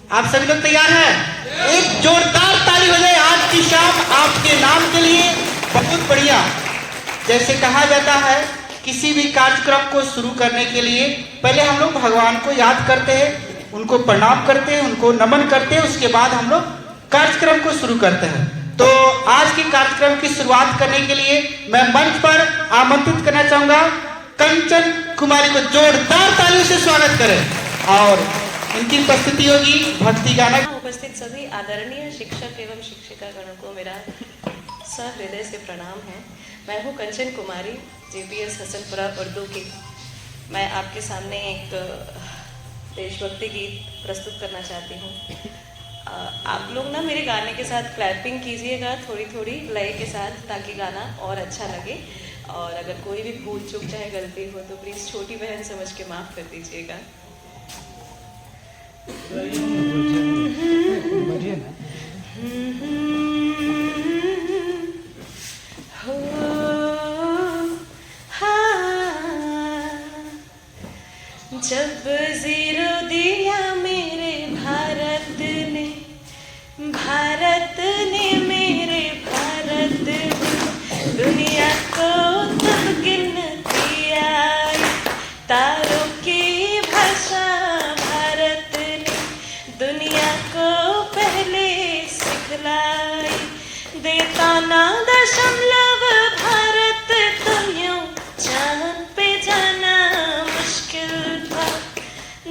आप सभी लोग तैयार हैं? एक जोरदार ताली हो जाए आज की शाम आपके नाम के लिए। बहुत बढ़िया। जैसे कहा जाता है किसी भी कार्यक्रम को शुरू करने के लिए पहले हम लोग भगवान को याद करते हैं, उनको प्रणाम करते हैं, उनको नमन करते हैं, उसके बाद हम लोग कार्यक्रम को शुरू करते हैं। तो आज के कार्यक्रम की शुरुआत करने के लिए मैं मंच पर आमंत्रित करना चाहूंगा कंचन कुमारी को। जोरदार तालियों से स्वागत करें और इनकी प्रस्तुति होगी भक्ति गाना। उपस्थित सभी आदरणीय शिक्षक एवं शिक्षिका गणों को मेरा सहृदय से प्रणाम है। मैं हूँ कंचन कुमारी, JPS हसनपुरा उर्दू की। मैं आपके सामने एक देशभक्ति गीत प्रस्तुत करना चाहती हूँ। आप लोग ना मेरे गाने के साथ क्लैपिंग कीजिएगा थोड़ी थोड़ी लय के साथ, ताकि गाना और अच्छा लगे। और अगर कोई भी भूल चूक चाहे गलती हो तो प्लीज़ छोटी बहन समझ के माफ़ कर दीजिएगा। जब ज़ीरो दिया मेरे भारत ने मेरे भारत ने दुनिया को तब गिनती आई। तारों की भाषा भारत ने दुनिया को पहले सिखलाई। देता ना दशमलव भारत तो यूं चांद पे जाना मुश्किल था।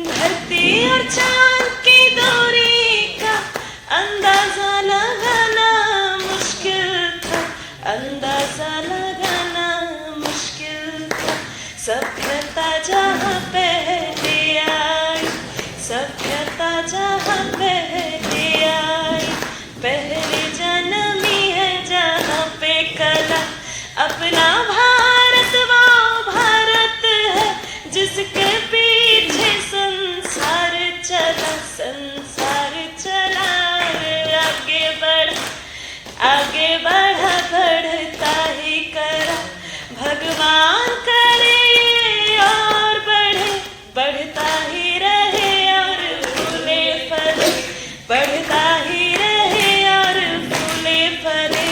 धरती और चांद की दूरी का अंदाजा लगाना मुश्किल था, अंदाजा लगाना मुश्किल था। सभ्यता जहाँ पहले आई, सभ्यता जहाँ पहले आई। पहले जन्मी है जहाँ पे कला, अपना भारत वो भारत है जिसके पीछे संसार चला, संसार चला। आगे बढ़ा बढ़ता ही करा, भगवान करे और बढ़े, बढ़ता ही रहे और फूले फले, बढ़ता ही रहे और फूले फले।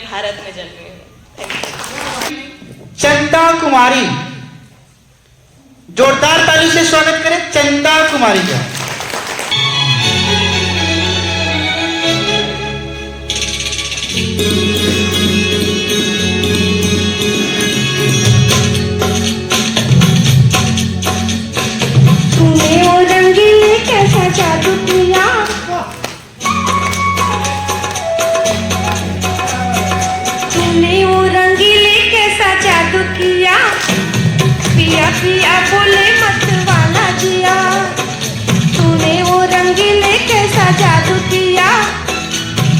भारत में जन्मी हूँ। चंदा कुमारी, जोरदार ताली से स्वागत करें चंदा कुमारी का। पिया पिया बोले मत वाला जिया, तूने वो रंगीले कैसा जादू किया।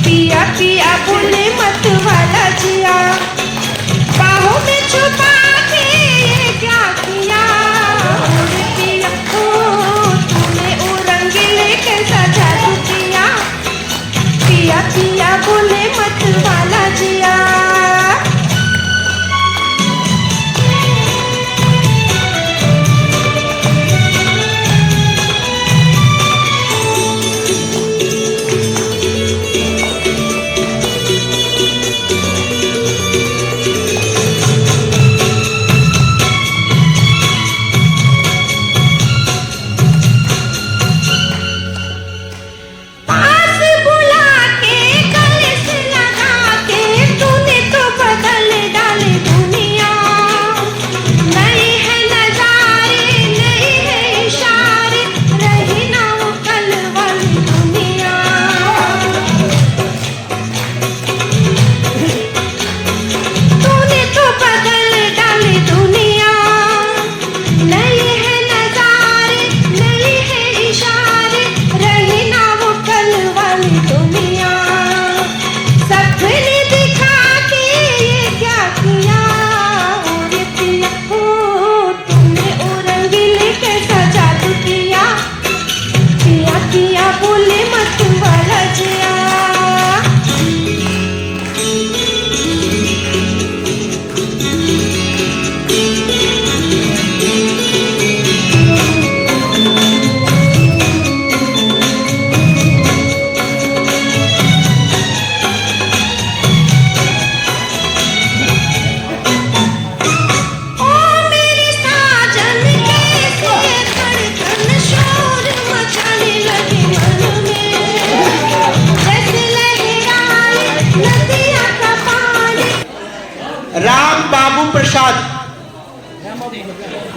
पिया पिया बोले मत वाला जिया, बाहों में छुपा के ये क्या किया। अरे पिया तूने वो रंगीले कैसा जादू किया। पिया पिया बोले मत वाला जिया।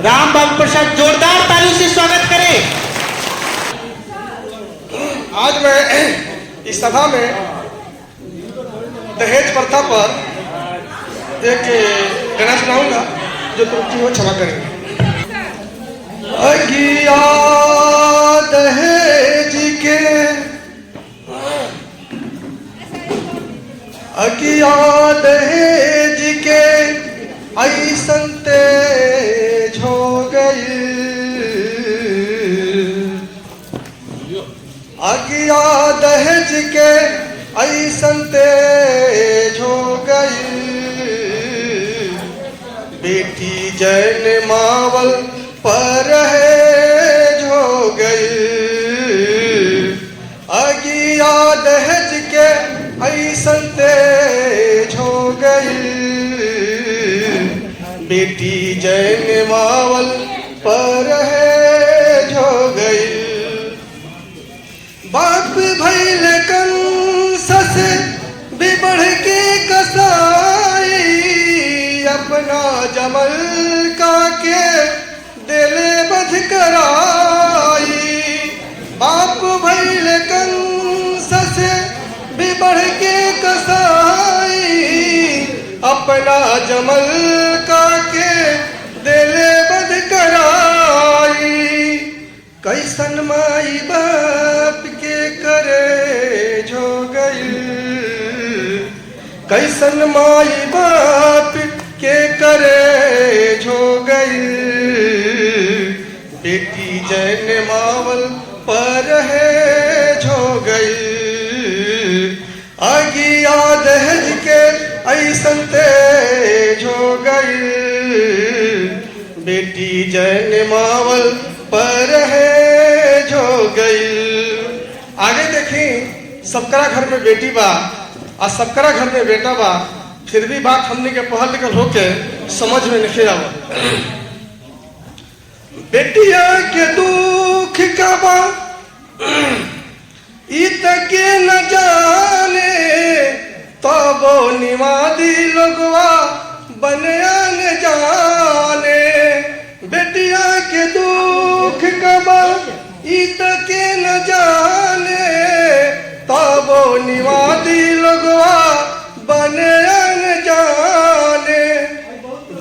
राम बाबू प्रसाद जोरदार ताली से स्वागत करें। आज मैं इस सभा में दहेज प्रथा पर एक गाना सुनाऊंगा, जो त्रुटि हो क्षमा करेंगे। अगिया दहेज के, अगिया दहेज के ऐसन तेज हो गई। अगिया दहेज के ऐसन तेज हो गई। बेटी जैन मावल पर हो गई। अगिया दहेज के ऐसन तेज हो गई। बेटी जैन मावल पर हो गई। बाप भैल कंस से बिबढ़ के कसाई। अपना जमल का के दिले बध कराई। बाप भैल कंस से बिबढ़ के कसाई। अपना जमल का के दिले बध कराई। कैसन माई बाप के करे जो गई। कैसन माई बाप के करे जो गई। बेटी जैन मावल पर हो गई। अगिया दहेज के ऐसन तेज हो गई। बेटी जैन मावल पर हो गई। आगे देखी, सबकरा घर में बेटी बा और सबकरा घर में बेटा बा, फिर भी बात हमने के पढ़ल लिखल होके समझ में नहीं आवा। बेटिया के दुख का बा इत के न जाने। तब निवादी लोगवा बनया न जाने। बेटिया के दुख का बा इत के न जाने। तब निवादी लोगवा बनया न जाने।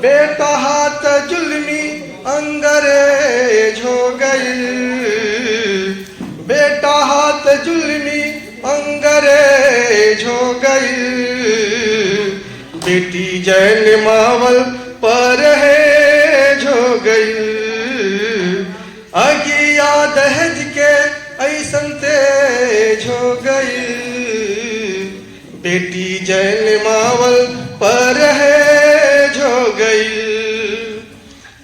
बेटा हाथ जुल्मी मैरेज हो गई, बेटी जैन मावल परहेज हो गई, अगिया दहेज के ऐसन तेज हो गई, बेटी जैन मावल परहेज हो गई,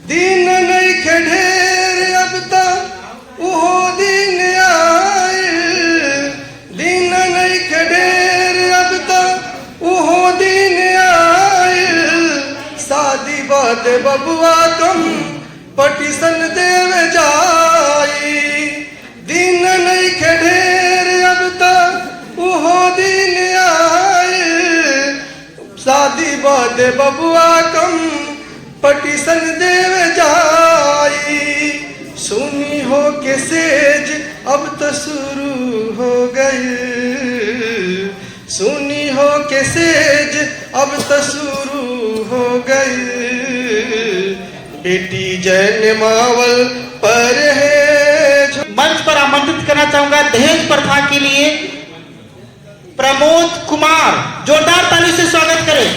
दिन नहीं के ढेर अब तक उहो दिन आयल, दिन नहीं के ढेर अब तक उहो दिन आयल, शादी बाद बबुआ कम पटिशन देव जाई, दिन नहीं के ढेर अब तक उहो दिन आयल, शादी बाद बबुआ कम पटिशन देव जाई, सुनी हो के सेज अब तो शुरू हो गई, सुनी हो के सेज अब तो शुरू हो गई, बेटी जैन मावल परहेज। मंच पर आमंत्रित करना चाहूंगा दहेज प्रथा के लिए प्रमोद कुमार, जोरदार ताली से स्वागत करें।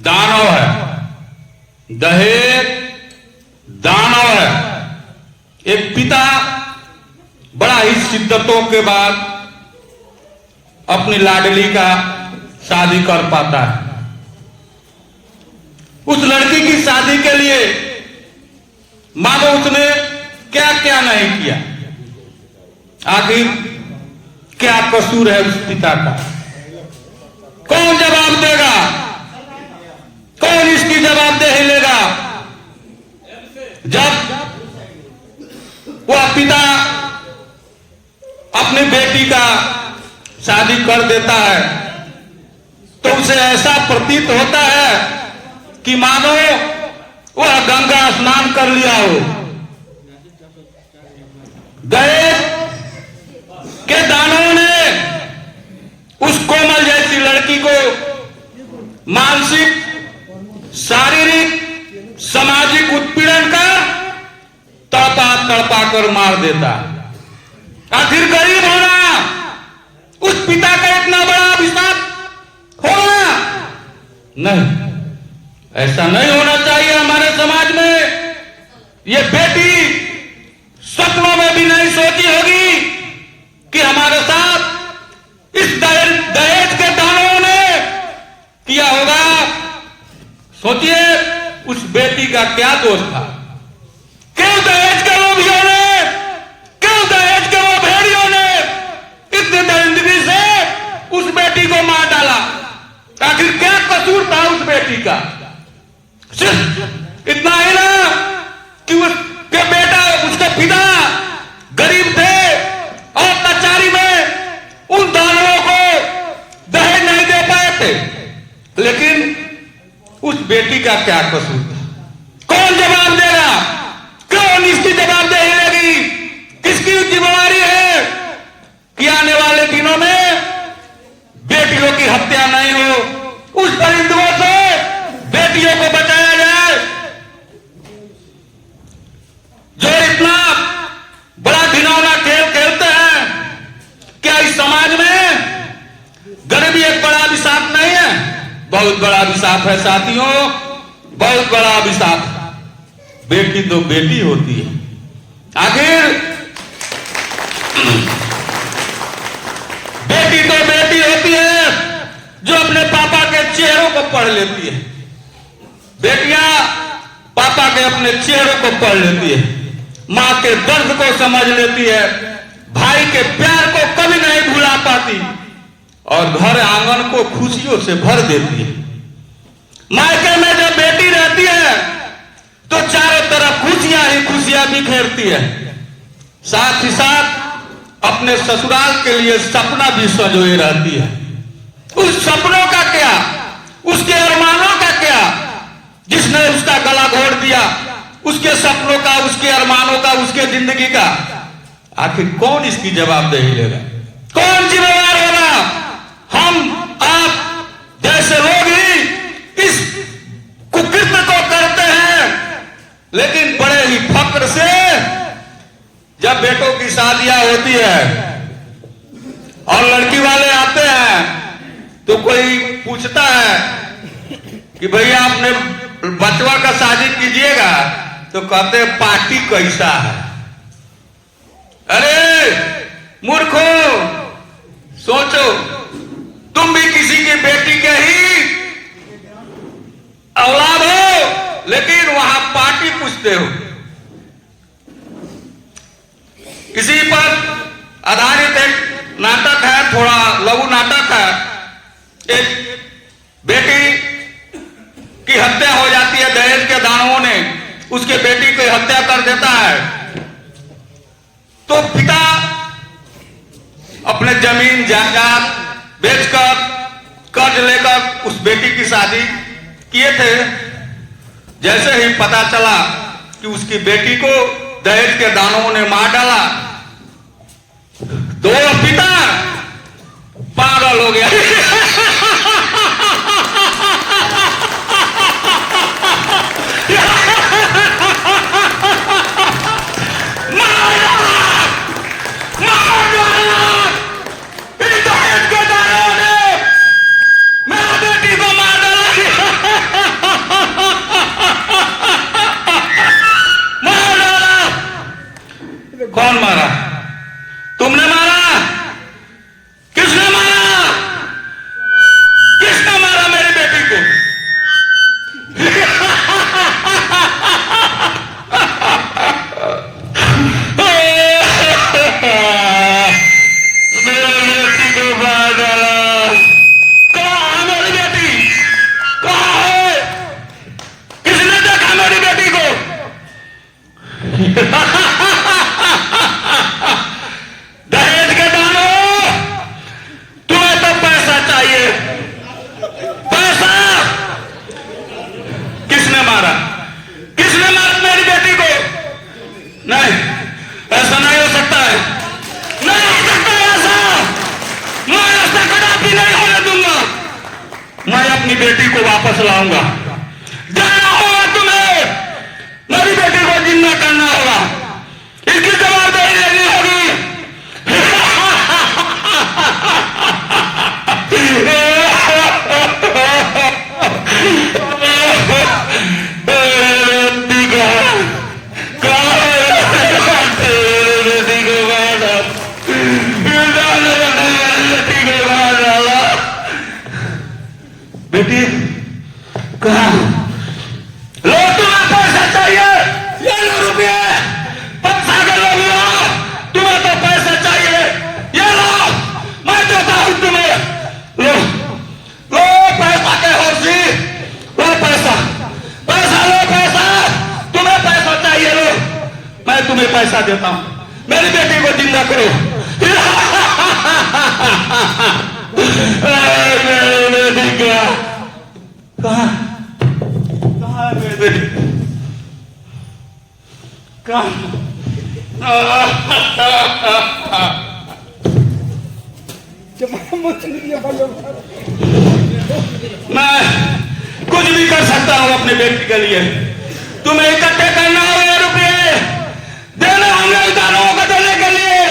दानव है, दहेज दानव है। एक पिता बड़ा ही शिद्दतों के बाद अपनी लाडली का शादी कर पाता है। उस लड़की की शादी के लिए मानो उसने क्या क्या नहीं किया, आखिर क्या कसूर है उस पिता का? कौन जवाब देगा? कौन इसकी जवाबदेही लेगा? जब वह पिता अपनी बेटी का शादी कर देता है तो उसे ऐसा प्रतीत होता है कि मानो वह गंगा स्नान कर लिया हो। दहेज के दानों ने उस कोमल जैसी लड़की को मानसिक, शारीरिक, सामाजिक उत्पीड़न का तड़पा कर मार देता। आखिर गरीब होना उस पिता का इतना बड़ा अभिशाप होना नहीं, ऐसा नहीं होना चाहिए हमारे समाज में। ये बेटी सपनों में भी नहीं सोची होगी कि हमारे साथ इस दहेज के दानों ने किया होगा। सोचिए उस बेटी का क्या दोष था? क्यों दहेज के लोभियों ने, क्यों दहेज के वो भेड़ियों ने इतनी दरिंदगी से उस बेटी को मार डाला? आखिर क्या कसूर था उस बेटी का? सिर्फ इतना ही ना कि उसके बेटा, उसके पिता गरीब थे और लाचारी में उन दानवों को दहेज नहीं दे पाए थे, लेकिन उस बेटी का क्या कसूर था? कौन जवाब देगा? कौन इसकी जवाबदेही लेगी? किसकी जिम्मेदारी है कि आने वाले दिनों में बेटियों की हत्या नहीं हो, उस परिंदों से बेटियों को बचाया जाए जो इतना बड़ा घिनौना खेल खेलते हैं। क्या इस समाज में गरीबी एक बड़ा अभिशाप नहीं है? बहुत बड़ा अभिशाप है साथियों, बहुत बड़ा अभिशाप। बेटी तो बेटी होती है। आखिर बेटी तो बेटी होती है जो अपने पापा के चेहरों को पढ़ लेती है। बेटियां पापा के अपने चेहरों को पढ़ लेती है, माँ के दर्द को समझ लेती है, भाई के प्यार को कभी नहीं भुला पाती और घर आंगन को खुशियों से भर देती है। मायके में जब बेटी रहती है तो चारों तरफ खुशियां ही खुशियां बिखेरती है, साथ ही साथ अपने ससुराल के लिए सपना भी संजोए रहती है। उस सपनों का क्या, उसके अरमानों का क्या? जिसने उसका गला घोट दिया, उसके सपनों का, उसके अरमानों का, उसके जिंदगी का, आखिर कौन इसकी जवाबदेही लेगा? कौन जिम्मेदार होगा? हम आप जैसे लोग ही इस कुकृत्य को करते हैं, लेकिन बड़े ही फक्र से जब बेटों की शादियां होती है पूछता है कि भैया आपने बचवा का शादी कीजिएगा, तो कहते हैं पार्टी कैसा है। अरे मूर्खो, सोचो, तुम भी किसी की बेटी के ही औलाद हो, लेकिन वहां पार्टी पूछते हो। इसी पर आधारित एक नाटक है, थोड़ा लघु नाटक है। एक बेटी की हत्या हो जाती है, दहेज के दानवों ने उसके बेटी की हत्या कर देता है। तो पिता अपने जमीन जायदाद बेचकर कर्ज लेकर उस बेटी की शादी किए थे। जैसे ही पता चला कि उसकी बेटी को दहेज के दानवों ने मार डाला, तो पिता पागल हो गया। कौन मारा? तुमने मारा? किसने मारा? किसने मारा मेरी बेटी को? मेरी बेटी को मार डाला। कहाँ है मेरी बेटी? कहाँ है? किसने देखा मेरी बेटी को? दहेज के दानों, तुम्हें तो पैसा चाहिए। पैसा किसने मारा? किसने मारा मेरी बेटी को? नहीं, ऐसा नहीं हो सकता है, नहीं हो सकता है ऐसा। मैं ऐसा कदापि नहीं होने दूंगा। मैं अपनी बेटी को वापस लाऊंगा। जाना होगा तुम्हें, मेरी बेटी को जिंदा करना होगा, इसकी जवाबदारी लेनी होगी। बेटी कहाँ? लो, तुम्हें पैसा चाहिए, ये लो रुपये। पैसा के लोग लो, तुम्हें तो पैसा चाहिए, ये लो, मैं देता हूं तुम्हें। लो लो, पैसा के होशी, लो पैसा, पैसा लो, पैसा, तुम्हें पैसा चाहिए, लो, मैं तुम्हें पैसा देता हूं, मेरी बेटी को जिंदा करो। मेरी बेटी क्या? कहाँ है मेरी बेटी? कहाँ? मैं कुछ भी कर सकता हूँ अपने बेटी के लिए। तुम्हें इकट्ठे करना होगा रुपये, देना होंगे उदारों को देने के लिए,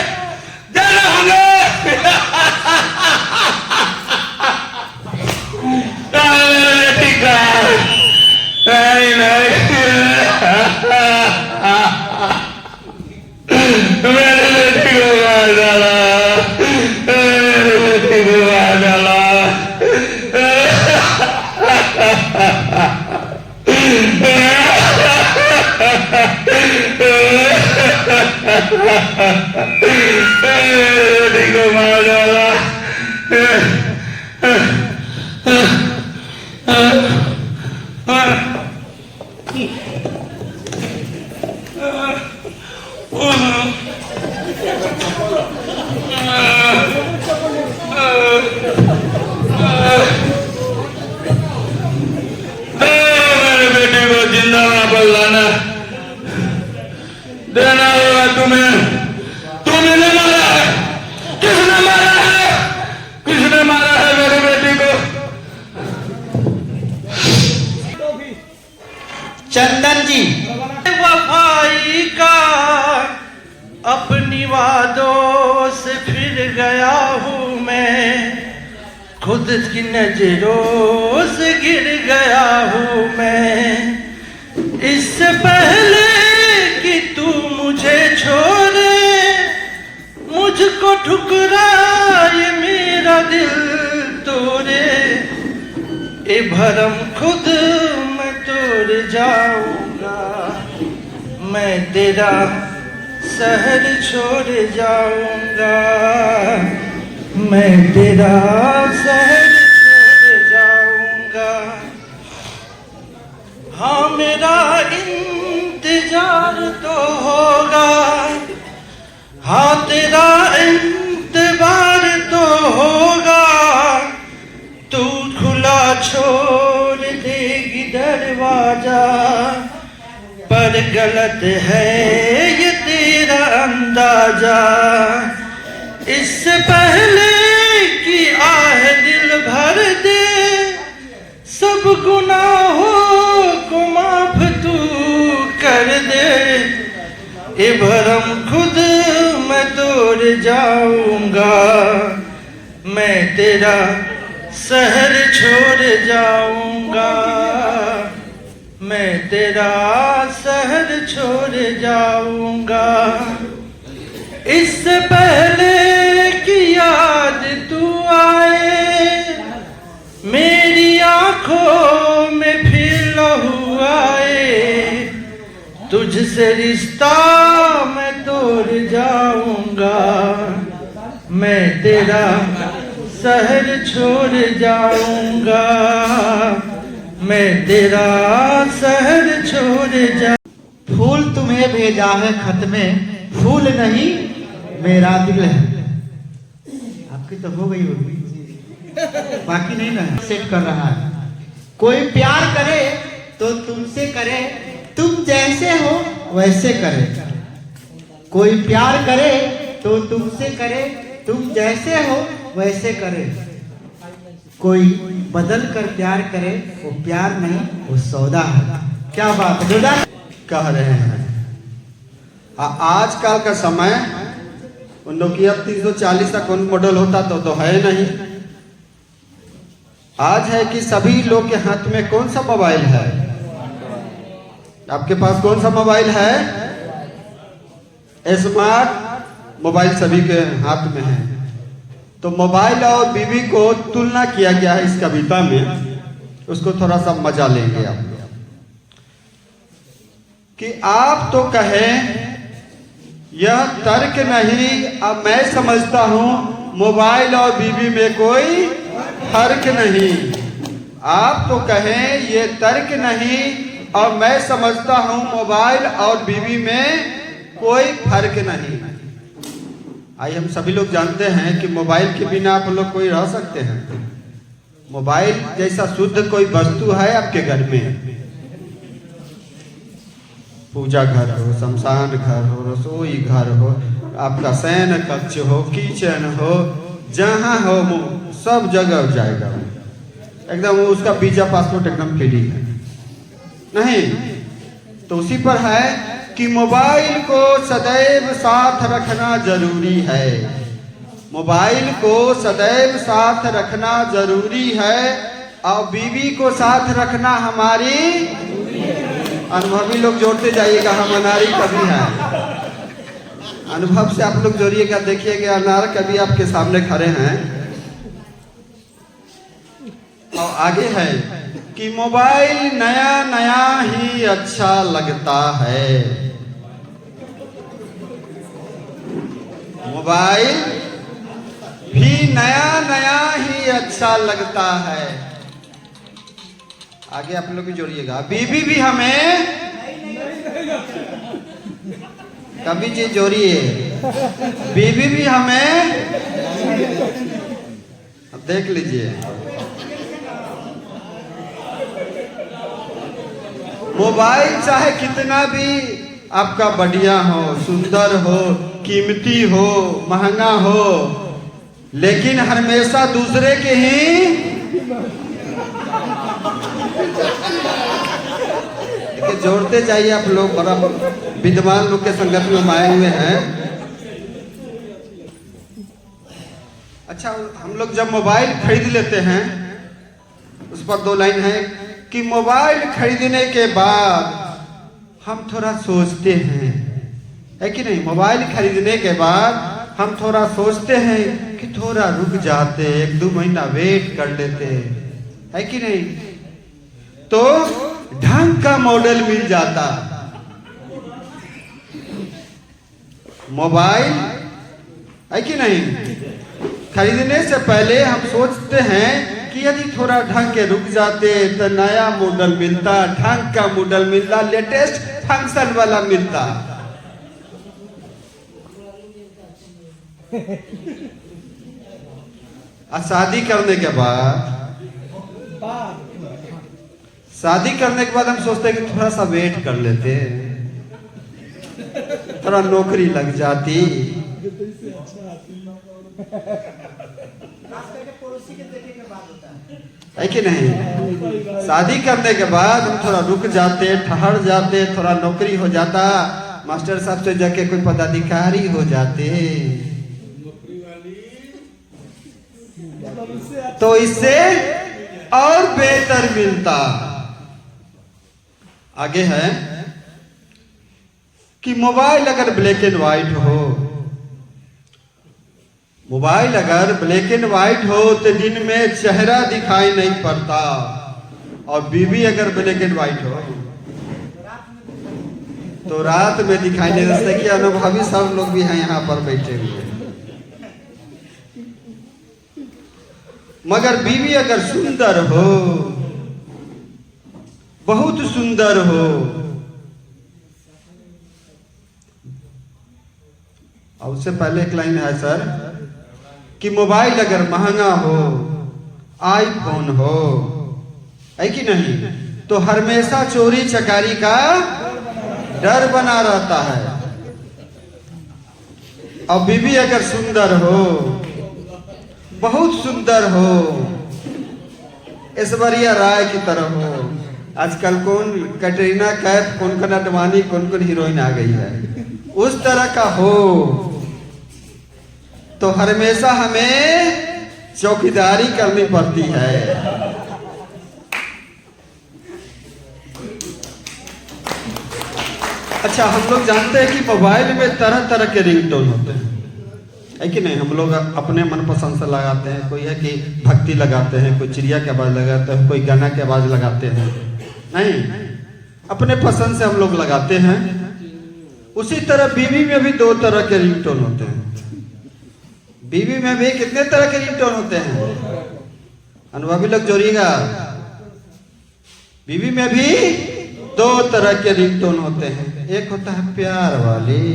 देना होंगे। बेटी का नहीं नहीं, मेरे बेटी को मार डाला, मेरे बेटी को मार डाला। बेटी को मार डाला। मेरे बेटे को जिंदा वापस लाना, देना होगा तुम्हें। तुमने मारा है, किसने मारा है? किसने मारा है मेरी बेटी को? चंदन जी, वफाई का अपनी वादों से फिर गया हूँ मैं, खुद की नजरों से गिर गया हूँ मैं। इससे पहले कि तू मुझे छोड़े, मुझको ठुकराए मेरा दिल तोड़े, ए भरम खुद मैं तोड़ जाऊंगा, मैं तेरा शहर छोड़ जाऊंगा, मैं तेरा शहर छोड़ जाऊंगा। हाँ मेरा इंतजार तो होगा, हाँ तेरा इंतजार तो होगा, तू खुला छोड़ देगी दरवाजा, पर गलत है ये तेरा अंदाजा। इससे पहले कि आह दिल भर दे, सब गुनाहों को माफ तू कर दे, ए भरम खुद मैं तोड़ जाऊंगा, मैं तेरा शहर छोड़ जाऊंगा, मैं तेरा शहर छोड़ जाऊंगा। इससे पहले कि याद तू आए, मेरी आंखों में फिर लहू आए, तुझसे रिश्ता मैं तोड़ जाऊंगा, मैं तेरा शहर छोड़ जाऊंगा, मैं तेरा शहर छोड़ जा। फूल तुम्हें भेजा है खत में, फूल नहीं मेरा दिल है। आपकी तो हो गई होगी, बाकी नहीं ना। सेट कर रहा है, कोई प्यार करे तो तुमसे करे, तुम जैसे हो वैसे करे। कोई प्यार करे तो तुमसे करे, तुम जैसे हो वैसे करे। कोई बदल कर प्यार करे, वो प्यार नहीं वो सौदा है। क्या बात है कह रहे हैं। आजकल का समय नोकिया 340 का कौन मॉडल होता तो है नहीं। आज है कि सभी लोग के हाथ में कौन सा मोबाइल है? आपके पास कौन सा मोबाइल है? स्मार्ट मोबाइल सभी के हाथ में है। तो मोबाइल और बीवी को तुलना किया गया है इस कविता में, उसको थोड़ा सा मजा लेंगे आप कि आप तो कहें यह तर्क नहीं, अब मैं समझता हूं मोबाइल और बीवी में कोई फर्क नहीं। आप तो कहें ये तर्क नहीं, और मैं समझता हूं मोबाइल और बीवी में कोई फर्क नहीं। आइए हम सभी लोग जानते हैं कि मोबाइल के बिना आप लोग कोई रह सकते हैं? मोबाइल जैसा शुद्ध कोई वस्तु है आपके घर में? पूजा घर हो, शमशान घर हो, रसोई घर हो, आपका शयन कक्ष हो, किचन हो, जहाँ हो सब जगह जाएगा एकदम। उसका वीजा पासपोर्ट एकदम फ्री है नहीं? तो उसी पर है कि मोबाइल को सदैव साथ रखना जरूरी है। मोबाइल को सदैव साथ रखना जरूरी है, और बीवी को साथ रखना हमारी। अनुभवी लोग जोड़ते जाइएगा, हम अनारी कवि हैं। अनुभव से आप लोग जोड़िएगा, देखिएगा अनार कवि आपके सामने खड़े हैं। और आगे है कि मोबाइल नया नया ही अच्छा लगता है। मोबाइल भी नया नया ही अच्छा लगता है। आगे आप लोग भी जोड़िएगा, बीवी भी हमें कभी जी जोड़िए, बीवी भी हमें। अब देख लीजिए, मोबाइल चाहे कितना भी आपका बढ़िया हो, सुंदर हो, कीमती हो, महंगा हो, लेकिन हमेशा दूसरे के ही जोड़ते जाइए। आप लोग बड़ा विद्वान लोग के संगत में आए हुए हैं। अच्छा, हम लोग जब मोबाइल खरीद लेते हैं उस पर 2 लाइन है कि मोबाइल खरीदने के बाद हम थोड़ा सोचते हैं, है कि नहीं? मोबाइल खरीदने के बाद हम थोड़ा सोचते हैं कि थोड़ा रुक जाते, 1-2 महीना वेट कर लेते, है कि नहीं? तो ढंग का मॉडल मिल जाता। मोबाइल, है कि नहीं, खरीदने से पहले हम सोचते हैं कि यदि थोड़ा ढंग के रुक जाते तो नया मॉडल मिलता, ढंग का मॉडल मिलता, लेटेस्ट फंक्शन वाला मिलता। और शादी करने के बाद हम सोचते हैं कि थोड़ा सा वेट कर लेते, थोड़ा नौकरी लग जाती, है कि नहीं? शादी करने के बाद हम थोड़ा रुक जाते, ठहर जाते, थोड़ा नौकरी हो जाता, मास्टर साहब से जाके कोई पदाधिकारी हो जाते, तो इससे और बेहतर मिलता। आगे है कि मोबाइल अगर ब्लैक एंड व्हाइट हो, मोबाइल अगर ब्लैक एंड व्हाइट हो तो दिन में चेहरा दिखाई नहीं पड़ता, और बीवी अगर ब्लैक एंड व्हाइट हो तो रात में दिखाई नहीं देता। कि अनुभवी सब लोग भी हैं यहाँ पर बैठे हुए। मगर बीवी अगर सुंदर हो, बहुत सुंदर हो, और उससे पहले एक लाइन है सर कि मोबाइल अगर महंगा हो, आईफोन हो, है कि नहीं, तो हमेशा चोरी चकारी का डर बना रहता है। और बीवी अगर सुंदर हो, बहुत सुंदर हो, ऐश्वर्या राय की तरह हो, आजकल कौन कैटरीना कैफ, कौन अडवाणी, कौन हीरोइन आ गई है, उस तरह का हो, तो हमेशा हमें चौकीदारी करनी पड़ती है। अच्छा, हम लोग जानते हैं कि मोबाइल में तरह तरह के रिंगटोन होते हैं, है कि नहीं? हम लोग अपने मनपसंद से लगाते हैं। कोई है कि भक्ति लगाते हैं, कोई चिड़िया की आवाज लगाते हैं, कोई गाना की आवाज लगाते हैं, नहीं, अपने पसंद से हम लोग लगाते हैं। उसी तरह बीवी में भी 2 तरह के रिंगटोन होते हैं। बीवी में भी कितने तरह के रिंगटोन होते हैं? अनुभवी लोग जोड़िएगा। बीवी में भी 2 तरह के रिंगटोन होते हैं। एक होता है प्यार वाली,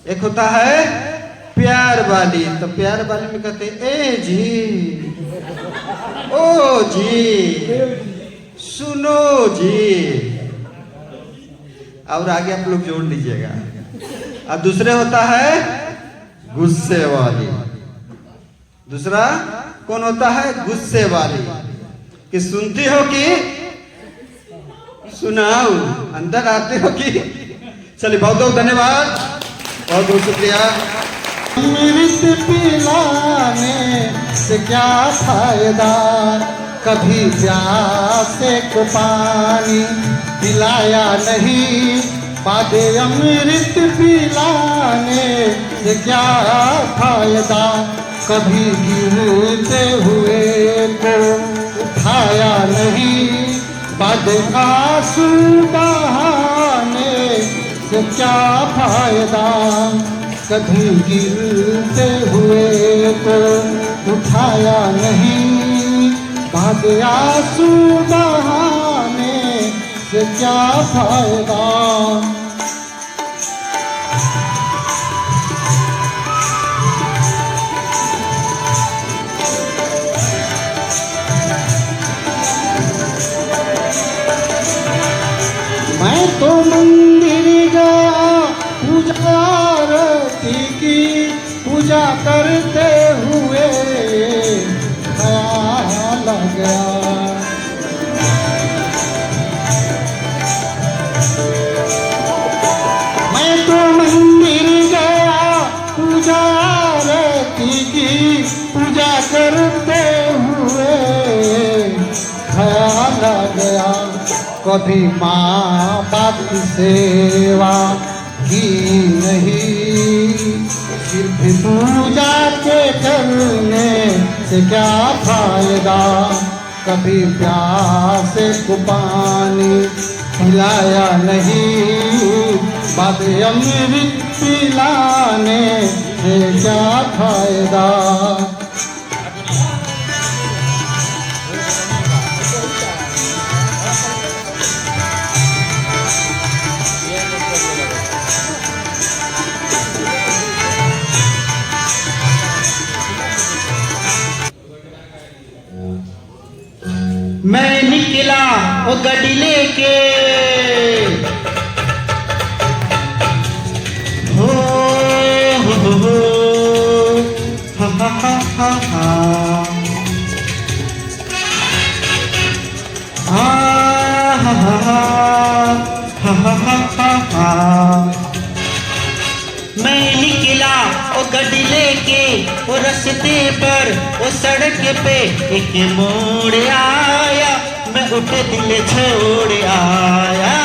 एक होता है प्यार वाली। तो प्यार वाली में कहते हैं ए जी, ओ जी, सुनो जी, और आगे आप लोग जोड़ लीजिएगा। और दूसरे होता है गुस्से वाली। दूसरा कौन होता है? गुस्से वाली, कि सुनती हो कि सुनाओ, अंदर आते हो कि। चलिए, बहुत बहुत धन्यवाद, बहुत बहुत शुक्रिया। अमृत पिलाने से क्या फायदा, कभी प्यासे को पानी पिलाया नहीं। बादे अमृत पिलाने से क्या फायदा, कभी गिरते हुए को उठाया नहीं। बादे आंसू बहाने से क्या फायदा, कभी गिरते हुए को उठाया नहीं। बादे आंसू बहाने से क्या फायदा। मैं तो मंदिर गया पूजा आरती की, पूजा करते हुए ख्याल आ गया। मैं तो मंदिर गया पूजा आरती ख्याल आ गया। कभी माँ बाप की सेवा की नहीं, सिर्फ पूजा के करने से क्या फायदा। कभी प्यासे को पानी पिलाया नहीं, बाद अमृत पिलाने से क्या फायदा। मैं निकला वो गड्डी लेके, हो हा हा हा हा हा, हा हा हा हा हा। मैं निकला वो गड्डी लेके, वो रास्ते पर वो सड़क पे एक मोड़ आया, मैं उठे दिल छोड़ आया।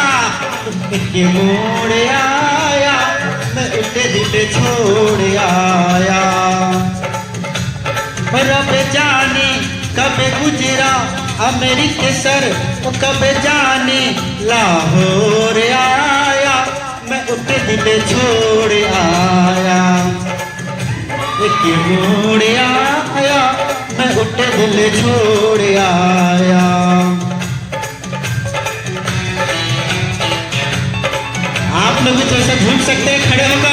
एक मोड़ आया, मैं उठे दिल छोड़ आया। और अब जाने कब गुजरा अमृतसर, वो कब जाने लाहौर आया, मैं उठे दिल छोड़ आया। एक मोड़ आया, मैं उठे दिल छोड़ आया। आप लोग भी तो ऐसा झूम सकते हैं खड़े होकर।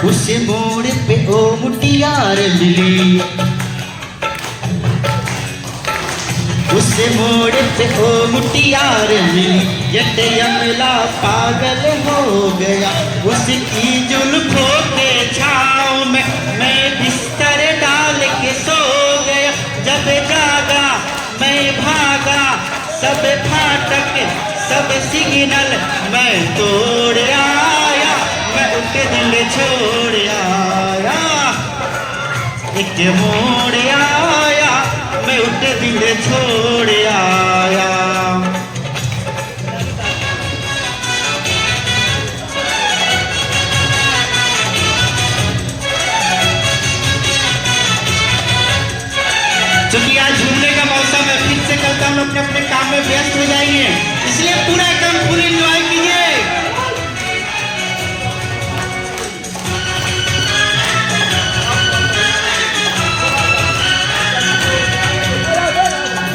उस मोड़ पे ओ मुटियार मिली, उस मोड़ पे ओ मुटियार मिली, यट यमला पागल हो गया। उसकी जुल्फों के छाँव में मैं बिस्तर डाल के सो गया। जब जागा मैं भागा, सब फाटक सब सिग्नल मैं तोड़ आया, मैं उनके दिल छोड़ आया। एक मोड़ आया, मैं उनके दिल छोड़ आया। चूंकि आज झूमने का मौसम है, फिर से कल हम लोग अपने अपने काम में व्यस्त हो जाएंगे, इसलिए पूरा एकदम फुल एंजॉय कीजिए।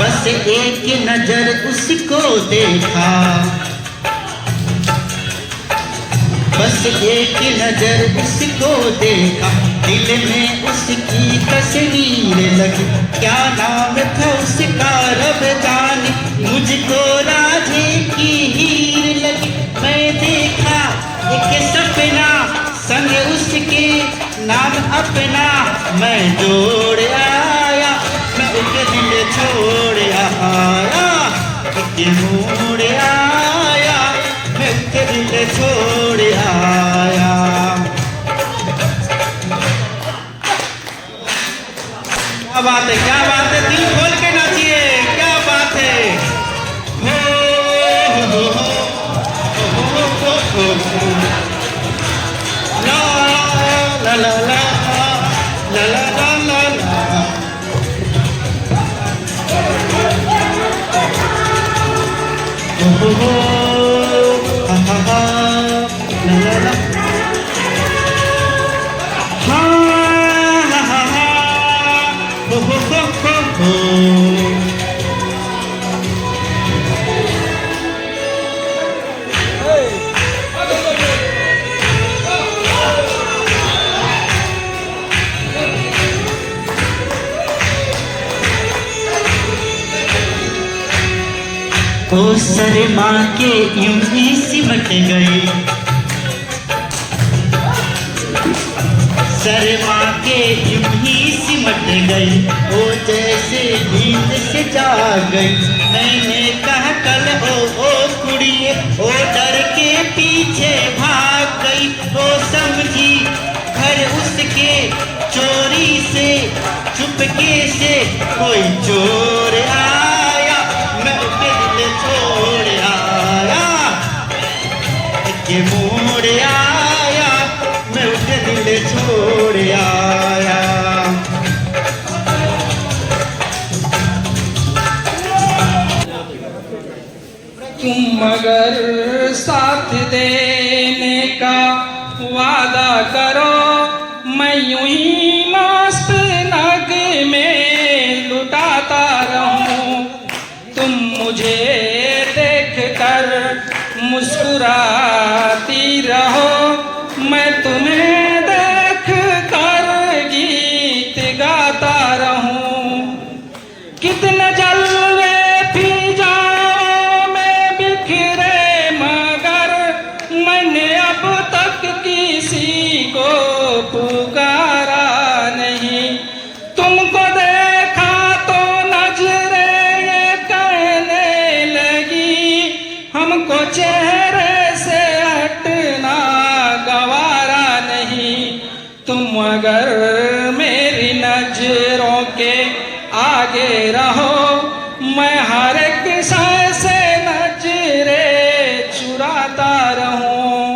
बस एक नजर उसको देखा, बस एक नजर उसको देखा, दिल में उसकी तस्वीर लगी। क्या नाम था उसका रब जाने, मुझको राधे की हीर लगी। मैं देखा एक सपना संग उसके नाम अपना मैं जोड़ आया, मैं उनके दिल छोड़ आया। एक मोड़ आया, मैं उनके दिल छोड़ आया। क्या बात है, क्या बात है, दिल खोल के नाचिए, क्या बात है। हो ला ला ला ला ला ला ला ला। हो हा हा हा ला ला ला, हा हा हा हा हो हो हो हो। ओ शर्मा के यूं ही सिमट गई, शर्मा के यूं ही सिमट गई, ओ जैसे नींद से जाग गई। मैंने कहा कल ओ कुड़िए, ओ डर के पीछे भाग गई। ओ समझी घर उसके चोरी से, चुपके से कोई चोर आया, मैं उसके दिल छोड़ आया, के मोड़ आया, मैं उसके दिल छोड़ आया। तुम मगर साथ देने का वादा करो, मैं यूं ही मस्त नग में लुटाता रहूं। तुम मुझे देख कर मुस्कुराती रहो, मैं तुम्हें देख कर गीत गाता रहूं। कितने जलवे भी जाओ में बिखरे, मगर मैंने अब तक किसी को पुकारा नहीं। तुमको देखा तो नजरें ये कहने लगी, हमको चेहरे से हटना गवारा नहीं। तुम अगर मेरी नजरों के आगे रहो, मैं हर एक शय से नजरे चुराता रहूं।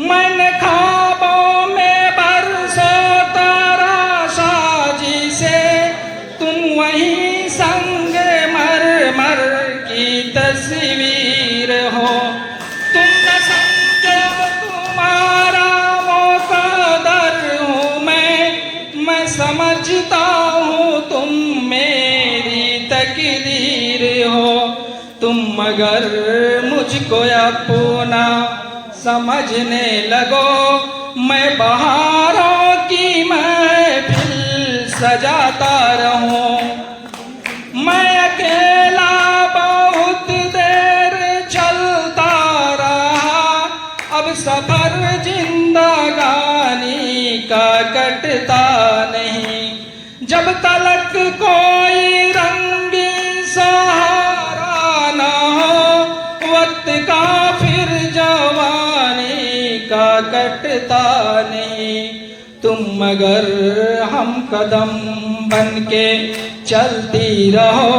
मैंने ख्वाबों में बरसों तारा साजी से, तुम वहीं संग मर मर की तस्वीर हो। तुम न समझो तुम्हारा मुकद्दर हूँ मैं समझता हूँ तुम मेरी तकदीर हो। तुम मगर मुझको अपना समझने लगो, मैं बहारों की महफिल सजाता रहूं। मैं अकेला बहुत देर चलता रहा, अब सफर जिंदगानी का कटता नहीं। जब तलक कोई रंगी सहारा न हो, वक्त का फिर जवानी का कटता नहीं। तुम मगर हम कदम बन के चलती रहो,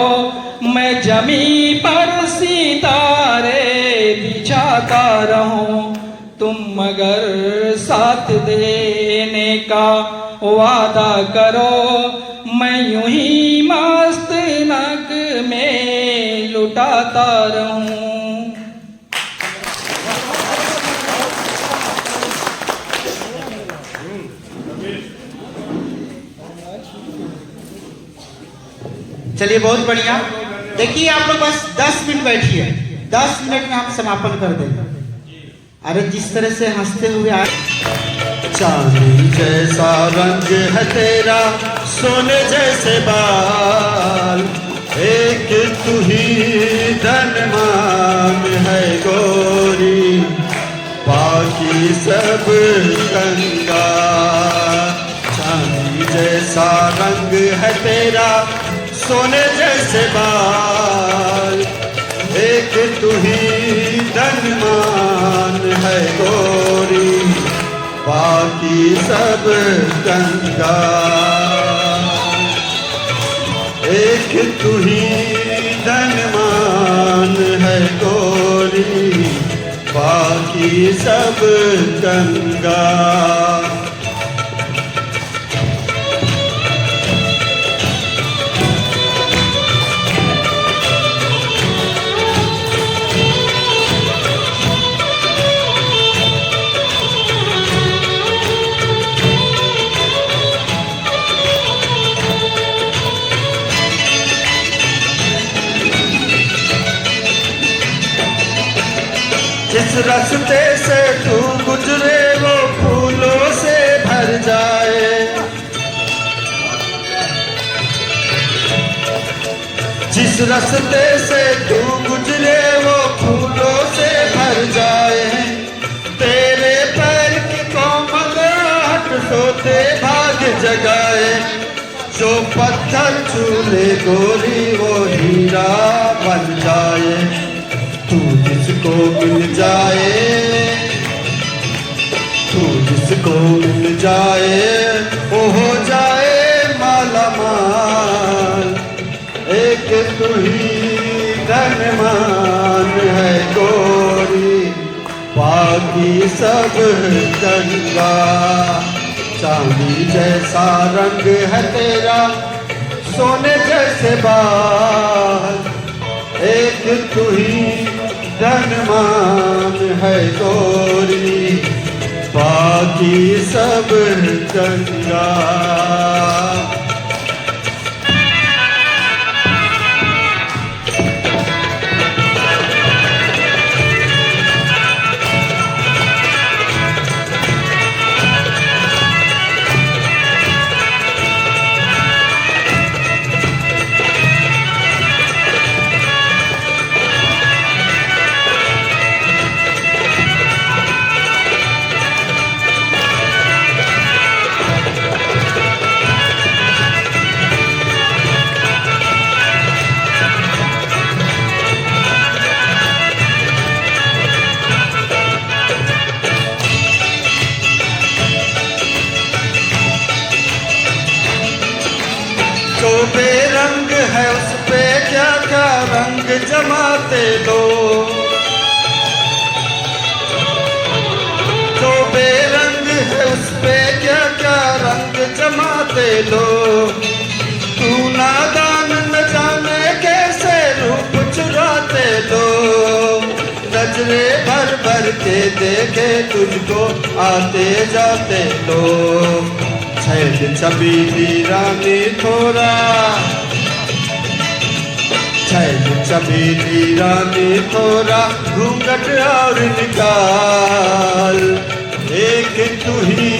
मैं जमी पर सितारे बिछाता रहूं। तुम मगर साथ देने का वादा करो, मैं यूं ही मस्त नग में लुटाता रहूं। चलिए बहुत बढ़िया। देखिए आप लोग बस 10 मिनट बैठिए, 10 मिनट में हम समापन कर देंगे। अरे जिस तरह से हंसते हुए आए। चांदी जैसा रंग है तेरा, सोने जैसे बाल, एक तू ही धनवान है गोरी, बाकी सब कंगाल। चांदी जैसा रंग है तेरा, सोने जैसे बाल, एक तू ही धनवान है गोरी, बाकी सब कंगाल। एक तू ही धनवान है गोरी, बाकी सब कंगाल। जिस रास्ते से तू गुजरे वो फूलों से भर जाए, जिस रास्ते से तू गुजरे वो फूलों से भर जाए। तेरे पैर की कोमल आहट सोते भाग्य जगाए, जो पत्थर छूले गोरी वो हीरा बन जाए। तू जिसको मिल जाए, तू जिसको मिल जाए वो हो जाए माला माल। एक तू ही धनवान है गोरी, बाकी सब गंगा। चांदी जैसा रंग है तेरा, सोने जैसे बाल। एक तू ही धनवान है गोरी, बाकी सब गंगा। जो बेरंग है उस पे क्या क्या रंग जमाते लो। जो बेरंग है उस पे क्या क्या रंग जमाते लो। तू नादान न जाने कैसे रूप चुराते लो। नजरे भर भर के देखे तुझको आते जाते लोग। छैल छबीली रानी थोड़ा, छैल छबीली रानी थोड़ा घूंघट और निकाल। एक तू ही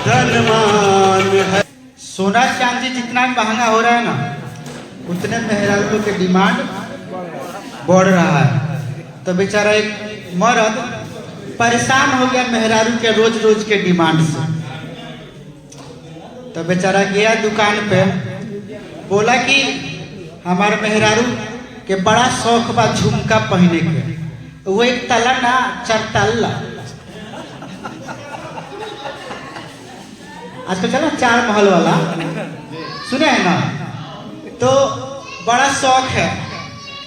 धनवान है। सोना चांदी जितना महंगा हो रहा है ना, उतने मेहरारू के डिमांड बढ़ रहा है। तो बेचारा एक मर्द परेशान हो गया मेहरारू के रोज रोज के डिमांड से। तो बेचारा गया दुकान पे, बोला कि हमारे मेहरारू के बड़ा शौक बा झुमका पहने के। वो एक तला ना 4 तल्ला, आजकल चला 4 महल वाला, सुने हैं ना। तो बड़ा शौक है,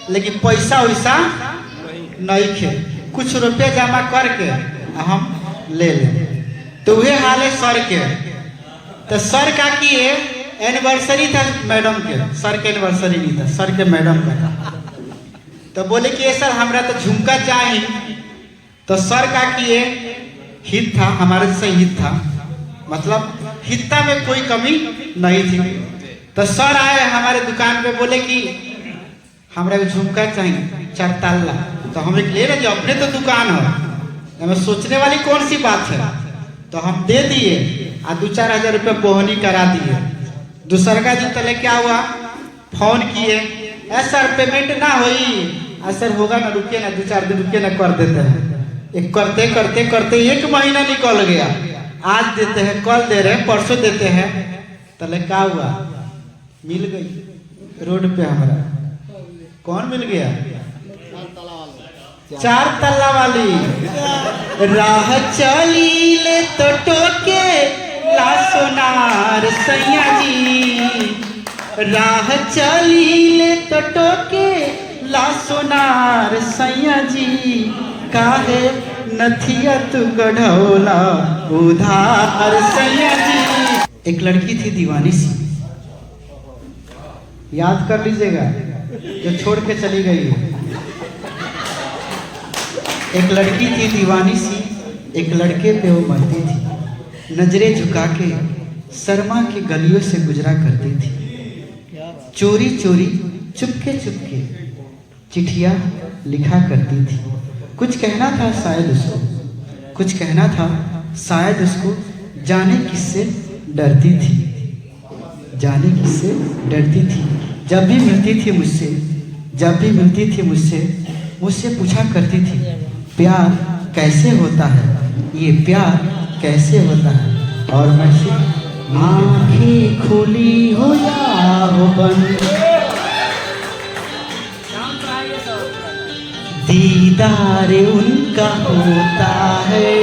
लेकिन पैसा वैसा नहीं खे। कुछ रुपये जमा करके हम ले लें। तो वह हाल है सर के। तो सर का किए एनिवर्सरी था मैडम के, सर के एनिवर्सरी नहीं था, सर के मैडम का था। तो बोले कि ये सर हमरा तो झुमका चाहिए। तो सर का किए हित था, हमारे से हित था, मतलब हित्ता में कोई कमी नहीं थी। तो सर आए हमारे दुकान पे, बोले कि हमरा झुमका चाहिए 4 तल्ला। तो हम एक ले रहे, अपने तो दुकान है, हमें सोचने वाली कौन सी बात है। तो हम दे दिए और 2-4 हजार रुपये बोहनी करा दिए। दूसरा दिन तले क्या हुआ, फोन किए, सर पेमेंट ना हुई। सर होगा ना, रुकिए ना 2-4 दिन रुकिए ना, कर देते हैं। एक करते करते करते 1 महीना निकल गया। आज देते हैं, कल दे रहे हैं, परसों देते हैं। तले क्या हुआ, मिल गई रोड पे हमारा। कौन मिल गया, 4 तल्ला वाली। राह चली ले तो टोके ला सोनार सैया जी। राह चली ले तो टोके ला सोनार सैया जी। काहे नथिया तू गढ़ौला उधार सैया जी। एक लड़की थी दीवानी सी, याद कर लीजिएगा, जो छोड़ के चली गई है। एक लड़की थी दीवानी सी, एक लड़के पे वो मरती थी। नजरें झुका के शर्मा की गलियों से गुजरा करती थी। चोरी चोरी चुपके चुपके चिट्ठियाँ लिखा करती थी। कुछ कहना था शायद उसको, कुछ कहना था शायद उसको। जाने किससे डरती थी, जाने किससे डरती थी। जब भी मिलती थी मुझसे, जब भी मिलती थी मुझसे, मुझसे पूछा करती थी, प्यार कैसे होता है, ये प्यार कैसे होता है। और मैं आंखें खुली हो या हो बंद, दीदार उनका होता है।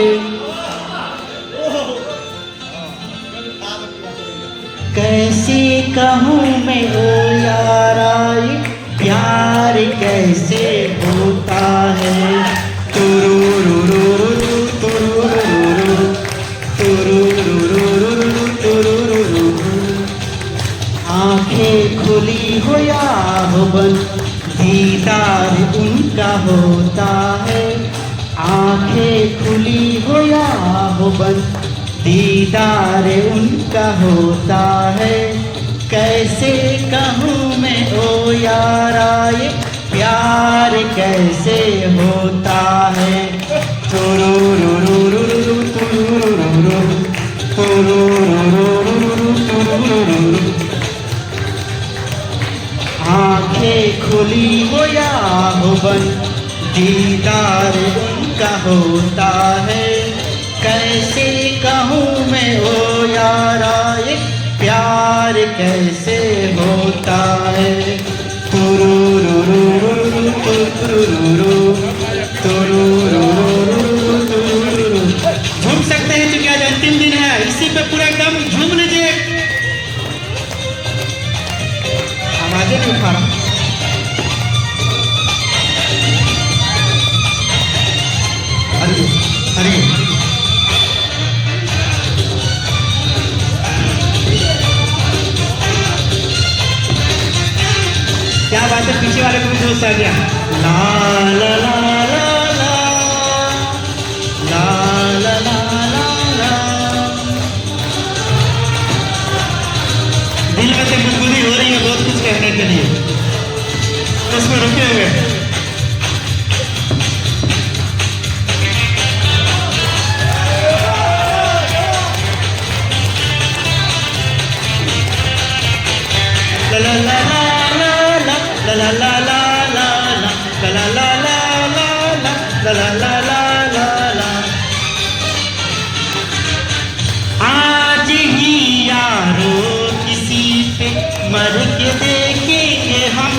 कैसे कहूँ मैं ओ यारा ये प्यार कैसे होता है। तुरुरुरुरु, तुरुरुरुरु, तुरुरुरुरु, तुरुरुरुरु। आंखें खुली हो या हो बंद, दीदार उनका होता है। आंखें खुली हो या हो बंद, दीदार उनका होता है। कैसे कहूँ मैं ओ यारा ये प्यार कैसे होता है। तुरुरुरुरुरु, तुरुरुरुरु, तुरुरुरुरु, तुरुरुरुरु। आंखें खुली हो या हो बंद, दीदार उनका होता है। कैसे कहूँ मैं ओ यारा ये प्यार कैसे होता है। तुरुरुरुरु, तुरुरुरु, तुरुरुरुरु, तुरुरुरु। झूम सकते हैं क्योंकि आज अंतिम दिन है, इसी पे पूरा एकदम झूम लीजिए। आवाजें नहीं उठा रहा। हरिओम, हरिओम। क्या बात है, पीछे वाले को भी जोश आ गया। ला ला ला ला ला, ला ला ला ला ला। दिल में से गुदगुदी हो रही है बहुत कुछ कहने के लिए, उसमें रुके हुए। ला ला ला ला ला ला ला ला ला ला ला ला ला ला ला ला ला ला ला। आज ही यारो किसी पे मर के देखेंगे हम,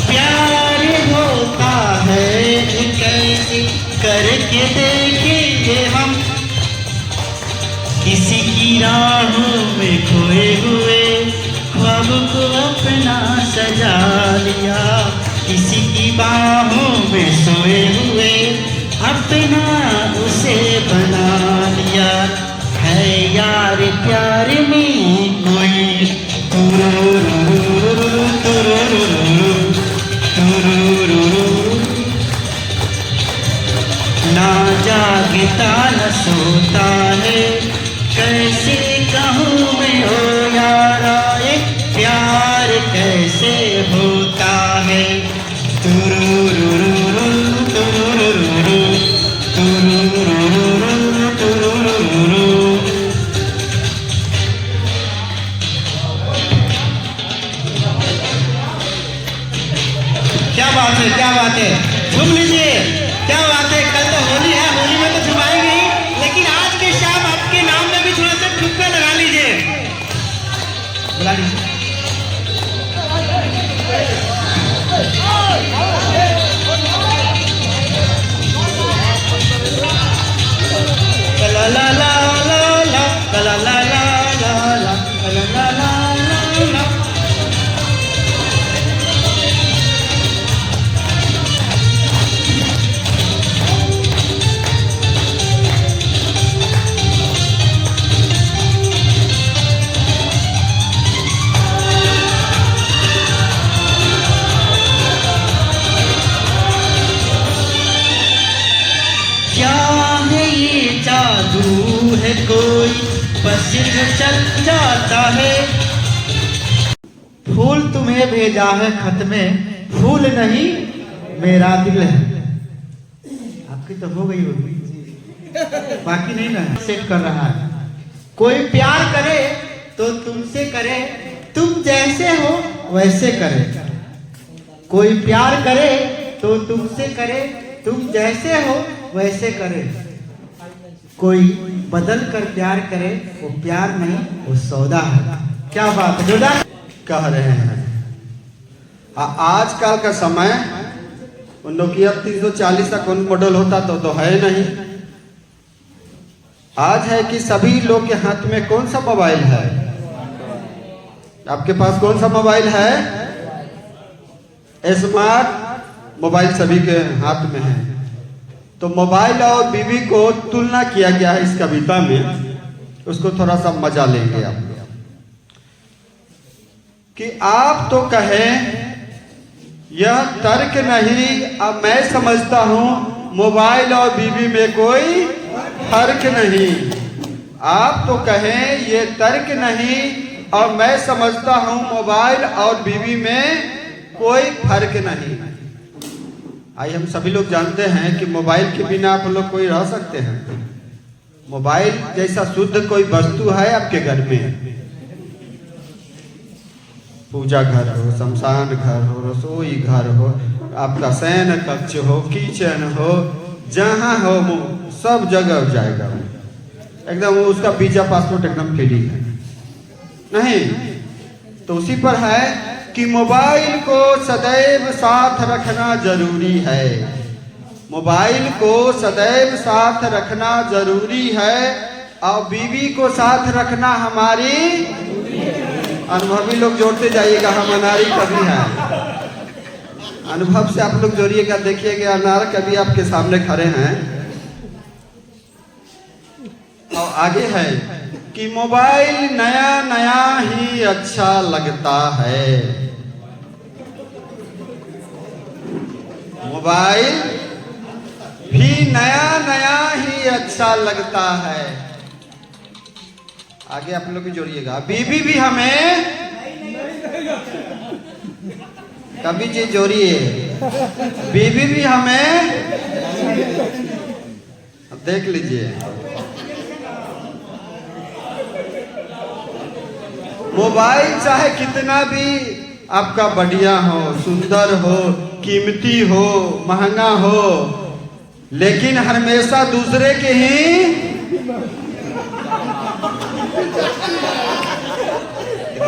प्यार होता है कैसे करके देखेंगे हम। किसी की राहों में खोए हुए ख्वाब को अपना सजा लिया, किसी की बाहों में सोए हुए अपना उसे बना लिया। है यार प्यार में कोई तुरुरुरुरु, तुरुरुरुरु, तुरुरुरुरु। ना जागता न सोता है, कैसे कहूँ मैं ओ यारा ये प्यार कैसे होता है। तुरुरुरुरु, तुरुरुरुरु, तुरुरुरुरु, तुरुरुरुरु। क्या बात है, क्या बात है, झूम लीजिए। क्या बात है, कल तो होली है, होली में तो झुमाएंगे ही, लेकिन आज के शाम आपके नाम में भी थोड़ा सा ठुमका लगा लीजिए, बुला लीजिए। ला ला ला ला ला ला ला ला ला ला ला ला ला। जादू है कोई बस जो चल जाता है। फूल तुम्हें भेजा है खत में, फूल नहीं मेरा दिल है। आपकी तो हो गई होगी, बाकी नहीं ना। सेट कर रहा है, कोई प्यार करे तो तुमसे करे, तुम जैसे हो वैसे करे। कोई प्यार करे तो तुमसे करे, तुम जैसे हो वैसे करे। कोई बदल कर प्यार करे वो प्यार नहीं वो सौदा है। क्या बात है जोरदार कह रहे हैं। आजकल का समय नोकिया 340 का कौन मॉडल होता तो है नहीं। आज है कि सभी लोग के हाथ में कौन सा मोबाइल है? आपके पास कौन सा मोबाइल है? स्मार्ट मोबाइल सभी के हाथ में है। तो मोबाइल और बीवी को तुलना किया गया है इस कविता में, उसको थोड़ा सा मजा लेंगे आप कि आप तो कहें यह तर्क नहीं, अब मैं समझता हूं मोबाइल और बीवी में कोई फर्क नहीं। आप तो कहें ये तर्क नहीं और मैं समझता हूं मोबाइल और बीवी में कोई फर्क नहीं। आइए हम सभी लोग जानते हैं कि मोबाइल के बिना आप लोग कोई रह सकते हैं? मोबाइल जैसा शुद्ध कोई वस्तु है आपके घर में? पूजा घर हो, शमशान घर हो, रसोई घर हो, आपका शयन कक्ष हो, किचन हो, जहां हो सब जगह जाएगा एकदम। उसका वीजा पासपोर्ट एकदम फ्री है नहीं। तो उसी पर है कि मोबाइल को सदैव साथ रखना जरूरी है। मोबाइल को सदैव साथ रखना जरूरी है और बीवी को साथ रखना हमारी। अनुभवी लोग जोड़ते जाइएगा, हम अनारी कवि हैं। अनुभव से आप लोग जोड़िएगा, देखिएगा अनार कवि आपके सामने खड़े हैं। और आगे है कि मोबाइल नया नया ही अच्छा लगता है। मोबाइल भी नया नया ही अच्छा लगता है। आगे आप लोग भी जोड़िएगा। बीवी भी हमें कभी चीज जोड़िए, बीवी भी हमें देख लीजिए। मोबाइल चाहे कितना भी आपका बढ़िया हो, सुंदर हो, कीमती हो, महंगा हो, लेकिन हमेशा दूसरे के ही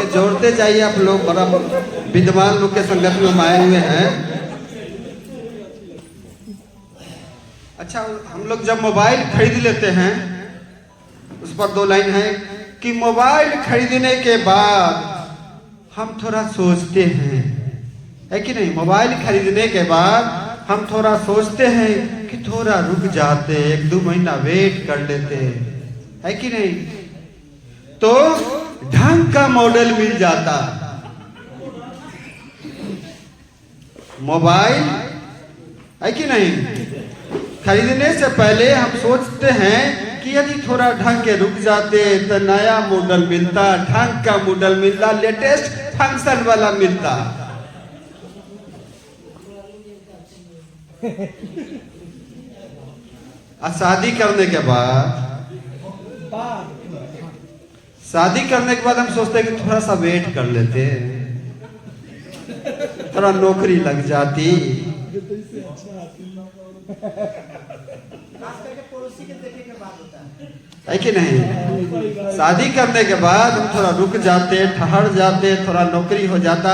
जोड़ते जाइए। आप लोग बड़ा विद्वान लोग के संगत में आए हुए हैं। अच्छा, हम लोग जब मोबाइल खरीद लेते हैं उस पर 2 लाइन है कि मोबाइल खरीदने के बाद हम थोड़ा सोचते हैं, है कि नहीं? मोबाइल खरीदने के बाद हम थोड़ा सोचते हैं कि थोड़ा रुक जाते, 1-2 महीना वेट कर लेते, है कि नहीं? तो ढंग का मॉडल मिल जाता। मोबाइल, है कि नहीं? खरीदने से पहले हम सोचते हैं कि यदि थोड़ा ढंग के रुक जाते तो नया मॉडल मिलता, ढंग का मॉडल मिलता, लेटेस्ट फंक्शन वाला मिलता। और शादी करने के बाद हम सोचते हैं कि थोड़ा सा वेट कर लेते, थोड़ा नौकरी लग जाती, है कि नहीं? शादी करने के बाद हम थोड़ा रुक जाते, ठहर जाते, थोड़ा नौकरी हो जाता,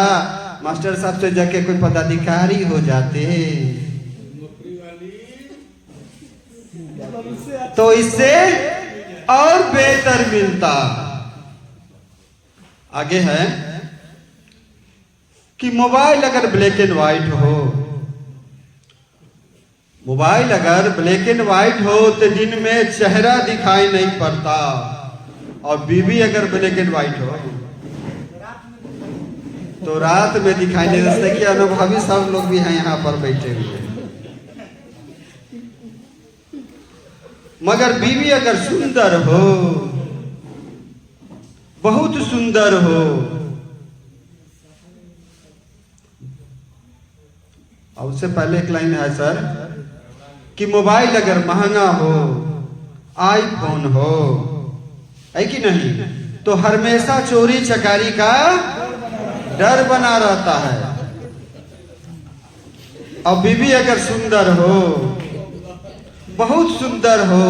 मास्टर साहब से जाके कोई पदाधिकारी हो जाते, तो इससे और बेहतर मिलता। आगे है कि मोबाइल अगर ब्लैक एंड व्हाइट हो, मोबाइल अगर ब्लैक एंड व्हाइट हो तो दिन में चेहरा दिखाई नहीं पड़ता, और बीवी अगर ब्लैक एंड व्हाइट हो तो रात में दिखाई नहीं देता। कि अनुभवी सब लोग भी हैं यहाँ पर बैठे हुए। मगर बीवी अगर सुंदर हो, बहुत सुंदर हो, और उससे पहले एक लाइन है सर कि मोबाइल अगर महंगा हो, आईफोन हो, है कि नहीं, तो हमेशा चोरी चकारी का डर बना रहता है। और बीवी अगर सुंदर हो, बहुत सुंदर हो,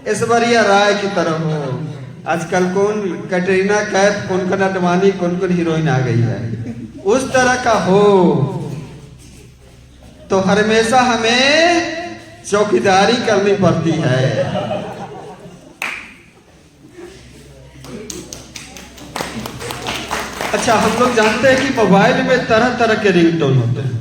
ऐश्वर्या राय की तरह हो। आजकल कौन कैटरीना कैफ, कौन कौन अडवाणी, कौन कौन हीरोइन आ गई है, उस तरह का हो तो हमेशा हमें चौकीदारी करनी पड़ती है। अच्छा, हम लोग जानते हैं कि मोबाइल में तरह तरह के रिंगटोन होते हैं,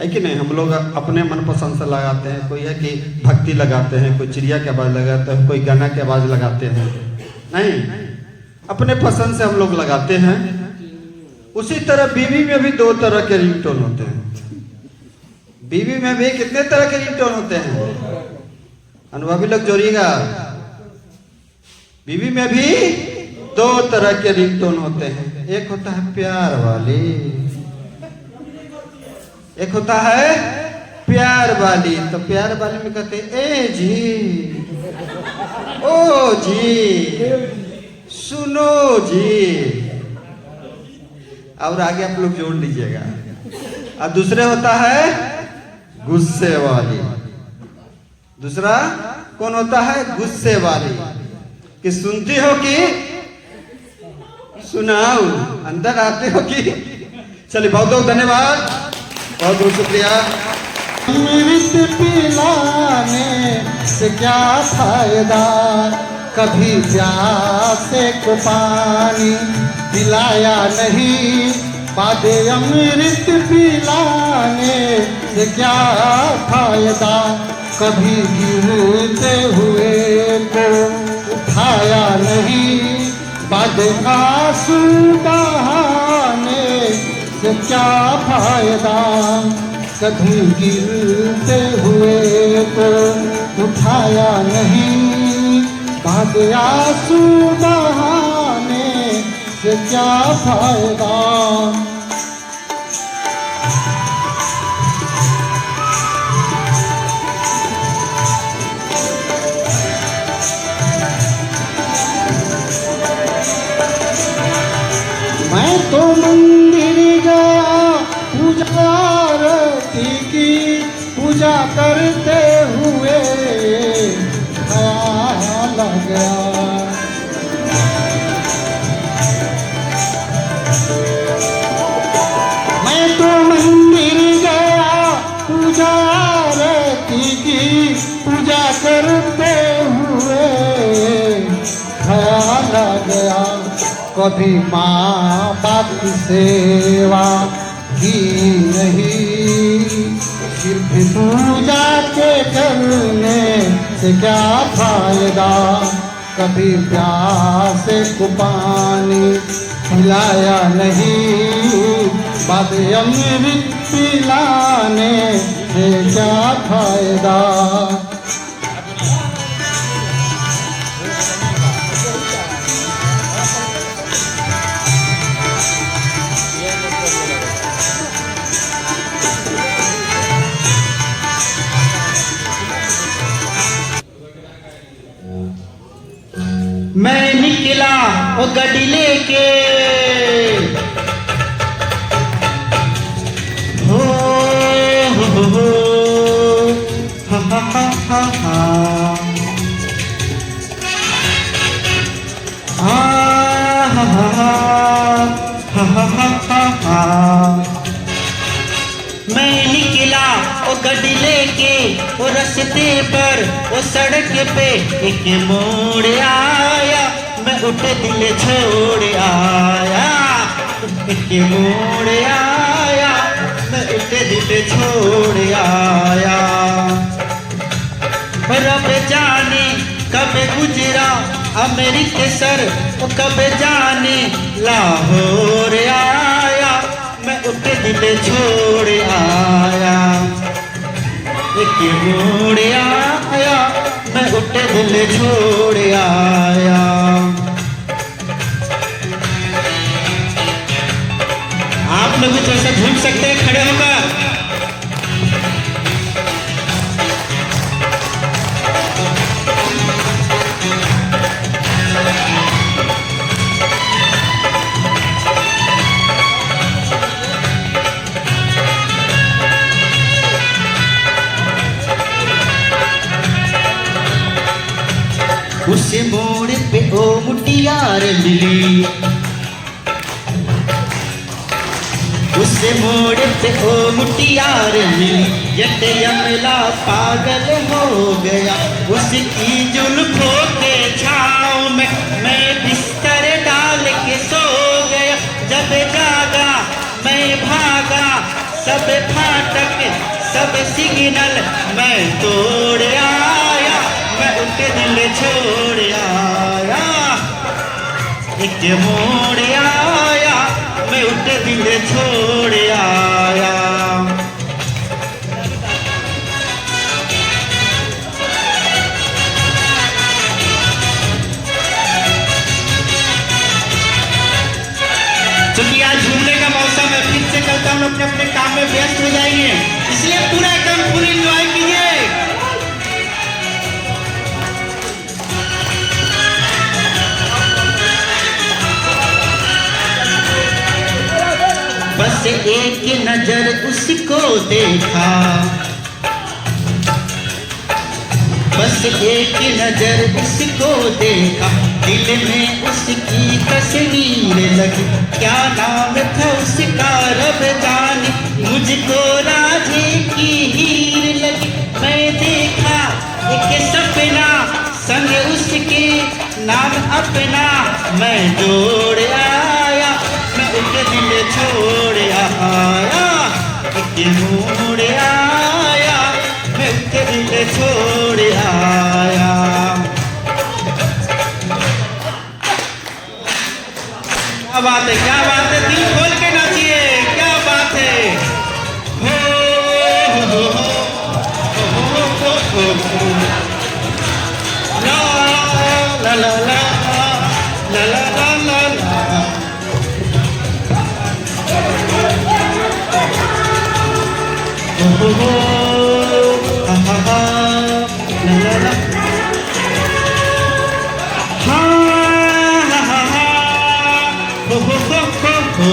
है कि नहीं? हम लोग अपने मनपसंद से लगाते हैं। कोई है कि भक्ति लगाते हैं, कोई चिड़िया की आवाज़ लगाते हैं, कोई गाना की आवाज़ लगाते हैं। नहीं, अपने पसंद से हम लोग लगाते हैं। उसी तरह बीवी में भी दो तरह के रिंगटोन होते हैं। बीवी में भी कितने तरह के रिंगटोन होते हैं? अनुभवी लोग जोड़िएगा। बीवी में भी दो तरह के रिंगटोन होते हैं। एक होता है प्यार वाली, एक होता है प्यार वाली। तो प्यार वाली में कहते हैं ए जी, ओ जी, सुनो जी, और आगे आप लोग जोड़ लीजिएगा। और दूसरे होता है गुस्से वाली। दूसरा कौन होता है? गुस्से वाली। कि सुनती हो कि सुनाओ, अंदर आते हो कि। चलिए, बहुत बहुत धन्यवाद, बहुत बहुत शुक्रिया। अमृत पिलाने से क्या फायदा, कभी प्यासे को पानी पिलाया नहीं। बादे अमृत पिलाने से क्या फायदा, कभी गिरते हुए को उठाया नहीं। बादे आंसू बहाने से क्या फायदा, कभी गिरते हुए को उठाया नहीं। बादे आंसू बहाने से क्या फायदा। मैं तो मंदिर गया पूजा आरती की, पूजा करते हुए ख्याल आ गया। मैं तो मंदिर गया पूजा आरती की, पूजा करते हुए ख्याल आ गया। कभी माँ बाप की सेवा की नहीं, सिर्फ पूजा के करने से क्या फायदा। कभी प्यासे को पानी पिलाया नहीं, बाद अमृत पिलाने से क्या फायदा। मैं निकला वो गड्डी लेके, हो हा हा हा हा हा, हा हा हा हा हा। मैं निकला वो गड्डी लेके, वो रास्ते पर वो सड़क पे एक मोड़ आया, मैं उठे दिल छोड़ आया। एक मोड़ आया, मैं उठे दिल छोड़ आया। रब जाने कब गुजरा अमृतसर, वो कब जाने लाहौर आया, मैं उठे दिल छोड़ आया। एक मोड़ आया, मैं उठे दिल छोड़ आया। आप लोग भी ऐसा झूम सकते हैं खड़े होकर। उस मोड़ पे ओ मुटियार मिली, उस मोड़ पे ओ मुटियार मिली, यट यमला पागल हो गया। उसकी जुल्फों के छाँव में मैं बिस्तर डाल के सो गया। जब जागा मैं भागा, सब फाटक सब सिग्नल मैं तोड़ आया, मैं उनके दिल छोड़ आया। एक मोड़ आया, मैं उनके दिल छोड़ आया। चूंकि आज झूमने का मौसम है, फिर से चलता हूँ, अपने अपने काम में व्यस्त हो जाएंगे, इसलिए पूरा एकदम फुल एंजॉय कीजिए। बस एक नजर उसको देखा, बस एक नजर उसको देखा, दिल में उसकी तस्वीर लगी। क्या नाम था उसका रब जाने, मुझको राधे की हीर लगी। मैं देखा एक सपना, संग उसके नाम अपना मैं जोड़ आया, मैं उनके दिल छोड़ आया। एक मोड़ आया, मैं उनके दिल छोड़ आया। क्या बात है, क्या बात है, दिल खोल के नाचिए, क्या बात है। हो हो हो ला ला ला ला ला ला ला ला। हो हो हा हा हा ला ला ला। हो हो हो हो हो।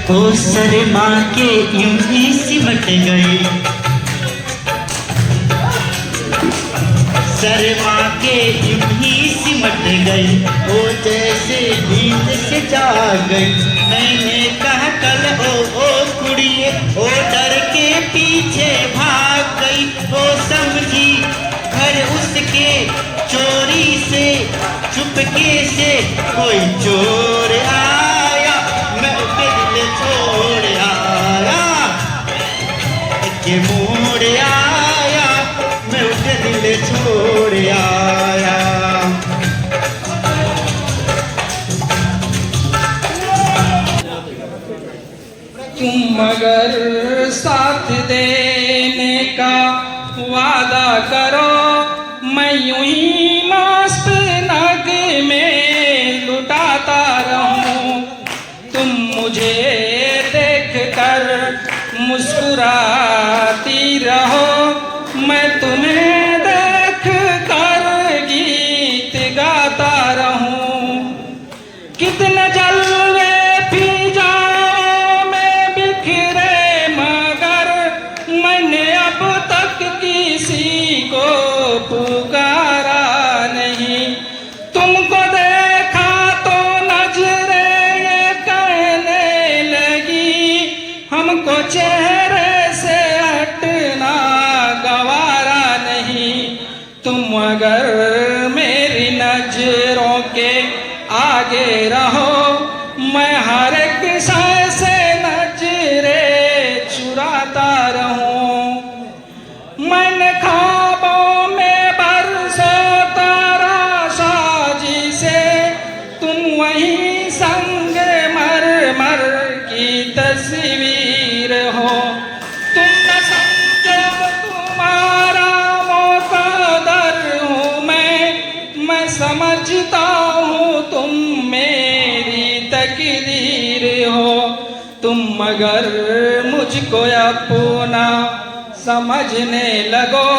ओ शर्मा के यूं ही सिमट गई, शर्मा के यूं ही सिमट गई। ओ जैसे नींद से जाग गई, मैंने कहा कल ओ कुड़िए, ओ डर के पीछे भाग गई। ओ समझी घर उसके चोरी से, चुपके से कोई चोर आया, मैं उसके दिल छोड़ आया। एक मोड़ आया, मैं उसके दिल छोड़ आया। तुम अगर साथ देने का वादा करो, मैं यूं ही मस्त नग में लुटाता रहूं। तुम मुझे देख कर मुस्कुराती रहो, मैं तुम्हें देख कर गीत गाता रहूं। कितने जलवे पी जाओ मैं बिखरे, मगर मैंने अब तक किसी को पुकारा नहीं। तुमको देखा तो नजरें ये कहने लगी, हमको चेहरे से हटना गवारा नहीं। तुम अगर मेरी नजरों के आगे रहो, मैं हर एक शय से नजरें चुराता रहूं। मैंने ख्वाबों में बरसों तारा साजी से, तुम वहीं संग मर मर की तस्वीर हो। तुम न समझो तुम्हारा मुकद्दर हूँ मैं समझता हूँ तुम मेरी तकदीर हो। तुम मगर मुझको अपना समझने लगो,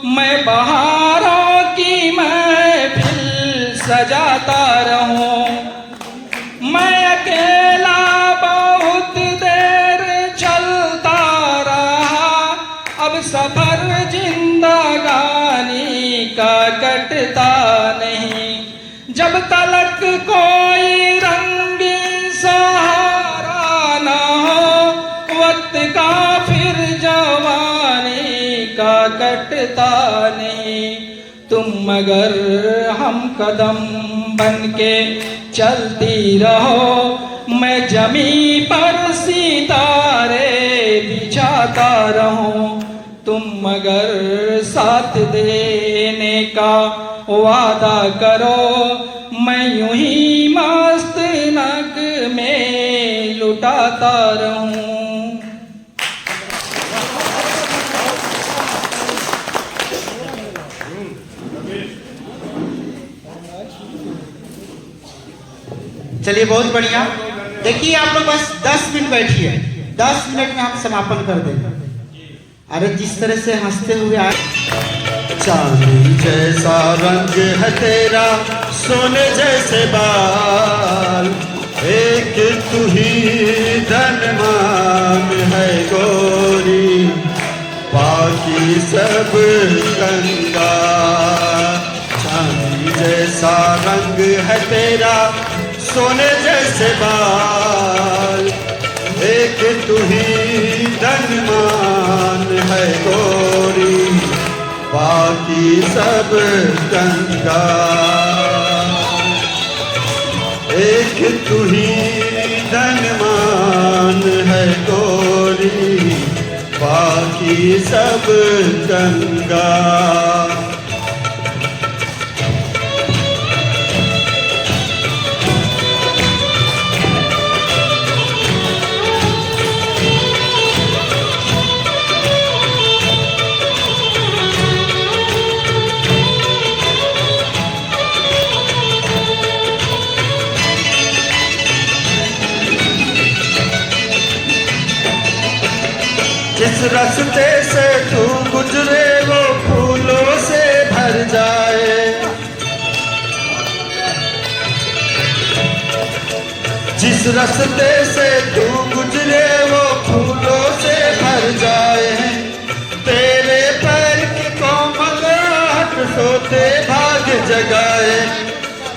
मैं बहारों की महफिल सजाता रहूं। मैं अकेला बहुत देर चलता रहा, अब सफर जिंदगानी का कटता नहीं। जब तलक कोई रंग सहारा न हो, वक्त का फिर जवानी का कटता नहीं। तुम मगर हम कदम बन के चलती रहो, मैं जमी पर सितारे बिछाता रहूं। तुम मगर साथ देने का वादा करो, मैं यूं ही मस्त नग में लुटाता रहूं। चलिए बहुत बढ़िया। देखिए आप लोग बस 10 मिनट बैठिए, 10 मिनट में हम समापन कर देंगे। अरे जिस तरह से हंसते हुए आए। चांदी जैसा रंग है तेरा, सोने जैसे बाल, एक तू ही धनवान है गोरी, बाकी सब गंगा। चांदी जैसा रंग है तेरा, सोने जैसे बाल, एक तू ही धनवान है गोरी, बाकी सब गंगा। एक तू ही धनवान है गोरी, बाकी सब गंगा। जिस रास्ते से तू गुजरे वो फूलों से भर जाए, जिस रास्ते से तू गुजरे वो फूलों से भर जाए। तेरे पैर की कोमल आहट सोते भाग जगाए,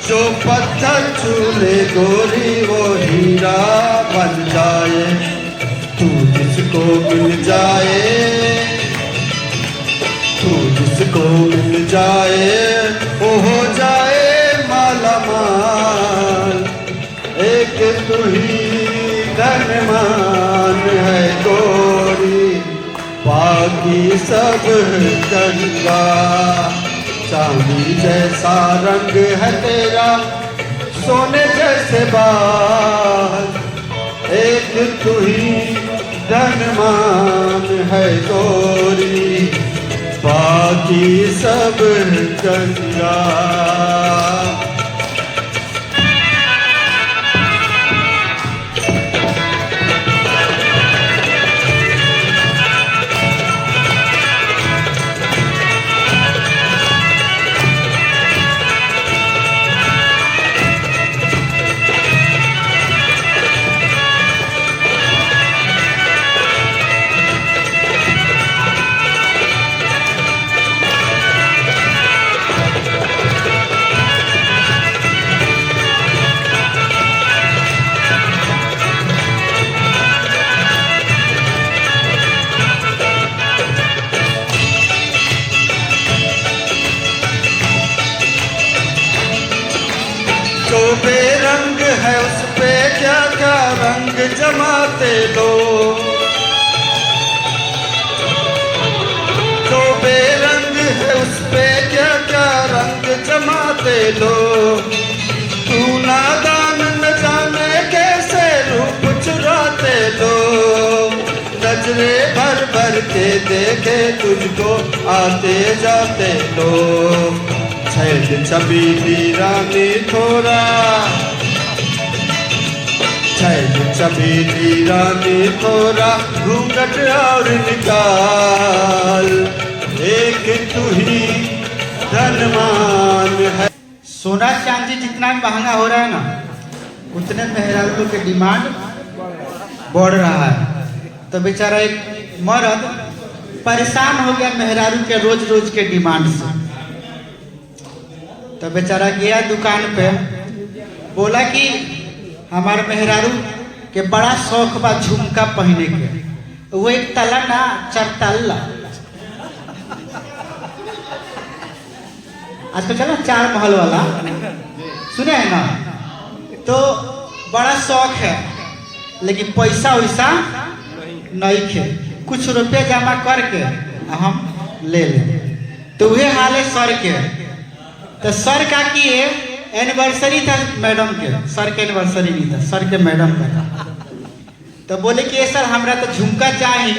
जो पत्थर छूले गोरी वो हीरा बन जाए। तू जिसको मिल जाए, तू जिसको मिल जाए, वो हो जाए माला माल। एक तू ही धनवान है गोरी, बाकी सब गंगा। चांदी जैसा रंग है तेरा, सोने जैसे बाल, एक तू ही धनवान है गोरी, बाकी सब गंगा। जो बेरंग है उस पे क्या क्या रंग जमाते लोग, जो बेरंग है उस पे क्या क्या रंग जमाते लोग। तू नादान न जाने कैसे रूप चुराते लोग, नजरे भर भर के देखे तुझको आते जाते लोग। छैल छबीली रानी थोड़ा, छैल छबीली रानी थोड़ा, घूंघट और निकाल। एक तू ही धनवान है। सोना चांदी जितना महंगा हो रहा है ना, उतने मेहरारू के डिमांड बढ़ रहा है। तो बेचारा एक मर्द परेशान हो गया मेहरारू के रोज रोज के डिमांड से। तो बेचारा गया दुकान पे, बोला कि हमारे मेहरारू के बड़ा शौक बा झुमका पहने के। वो एक तला ना 4 तल्ला, आजकल चला 4 महल वाला, सुने हैं ना। तो बड़ा शौक है, लेकिन पैसा वैसा नहीं खे। कुछ रुपया जमा करके हम ले लें। तो वही हाल है सर के। तो सर का किए एनिवर्सरी था मैडम के, सर के एनिवर्सरी नहीं था, सर के मैडम का था। तो बोले कि ये सर हमरा तो झुमका चाहिए।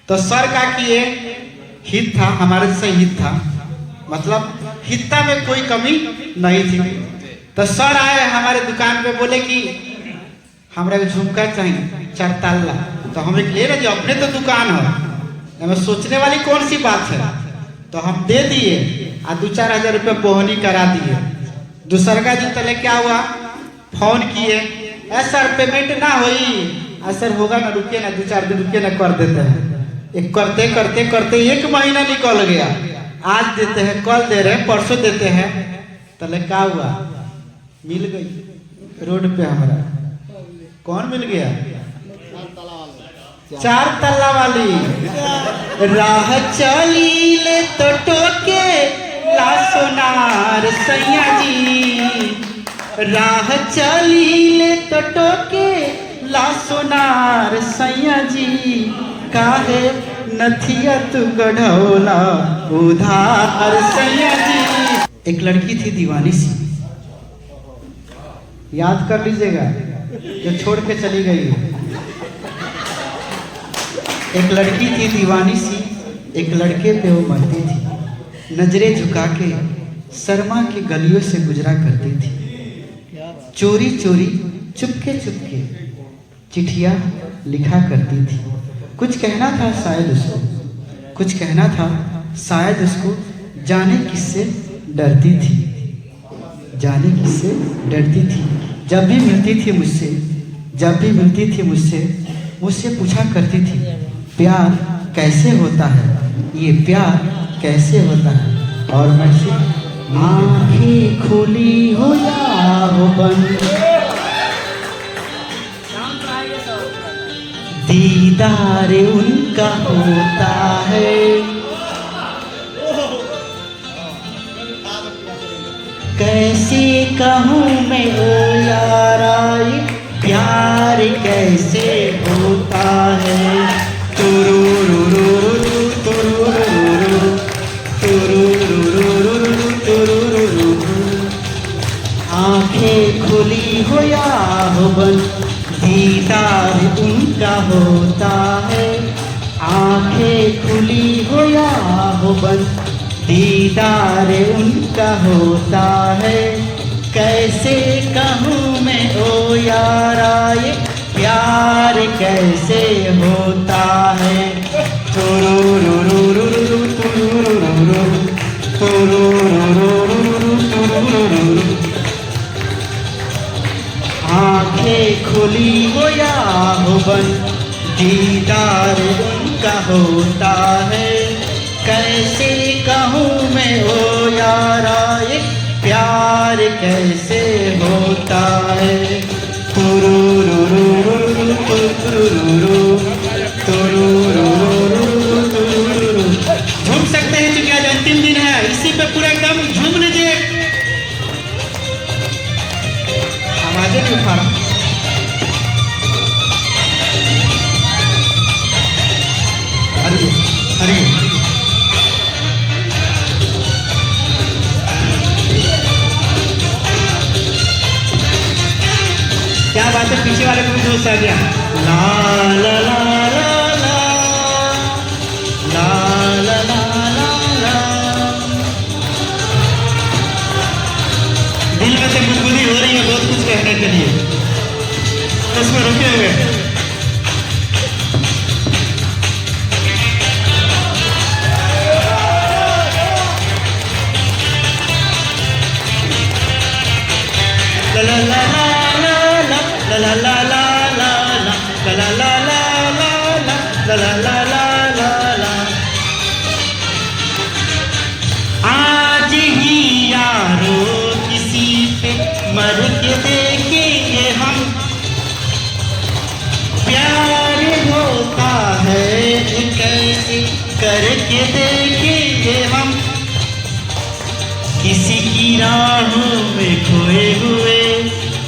तो सर का किए हित था, हमारे से हित था, मतलब हिस्सा में कोई कमी नहीं थी। तो सर आए हमारे दुकान पे, बोले कि हमरा झुमका चाहिए 4 तल्ला। तो हम एक ले रहे, अपने तो दुकान है, हमें सोचने वाली कौन सी बात है। तो हम दे दिए और 2-4 हजार रुपये बोहनी करा दिए। दूसर का दिन तले क्या हुआ, फोन किए, सर पेमेंट ना हुई। सर होगा ना, रुकिए ना 2-4 दिन रुकिए ना, कर देते हैं। एक करते करते करते 1 महीना निकल गया। आज देते हैं, कल दे रहे हैं, परसों देते हैं। तले क्या हुआ, मिल गई रोड पे हमारा। कौन मिल गया, 4 तल्ला वाली। राह चली ले तो टोके ला सोनार सैया जी, राह चली ले तो टोके ला सोनार सैया जी। काहे नथिया तू गढ़ौला उधार सैया जी। एक लड़की थी दीवानी सी, याद कर लीजिएगा, जो छोड़ के चली गई है। एक लड़की थी दीवानी सी, एक लड़के पे वो मरती थी। नजरें झुका के शर्मा की गलियों से गुजरा करती थी। चोरी चोरी चुपके चुपके चिट्ठियाँ लिखा करती थी। कुछ कहना था शायद उसको, कुछ कहना था शायद उसको। जाने किससे डरती थी, जाने किससे डरती थी। जब भी मिलती थी मुझसे, जब भी मिलती थी मुझसे, मुझसे पूछा करती थी, प्यार कैसे होता है, ये प्यार कैसे होता है। और मैं आँखें खुली हो या हो बंद, दीदार उनका होता है। कैसे कहूँ मैं ओ यारा, ये प्यार कैसे होता है। आँखें खुली हो या हो बंद, दीदार उनका होता है। आँखें खुली हो या हो बंद, दीदार उनका होता है। कैसे कहूँ मैं ओ यारा, ये प्यार कैसे होता है। आँखें खुली हो या हो बंद, दीदार उनका होता है। कैसे कहूँ मैं ओ यारा, ये प्यार कैसे होता है। झूम सकते हैं क्योंकि आज अंतिम दिन है, इसी पे पूरा एकदम झूम लीजिए। आवाजें नहीं उठा रहा। क्या बात है, पीछे वाले को भी जोश आ गया। ला ला ला ला ला, ला ला ला ला ला। दिल में से गुदगुदी हो रही है बहुत कुछ कहने के लिए, उसमें रुके हुए। ला ला ला ला ला ला ला ला ला ला ला ला ला ला ला ला ला। आज ही यारो किसी पे मर के देखेंगे हम, प्यार होता है कैसे करके देखेंगे हम। किसी की राहों में खोए हुए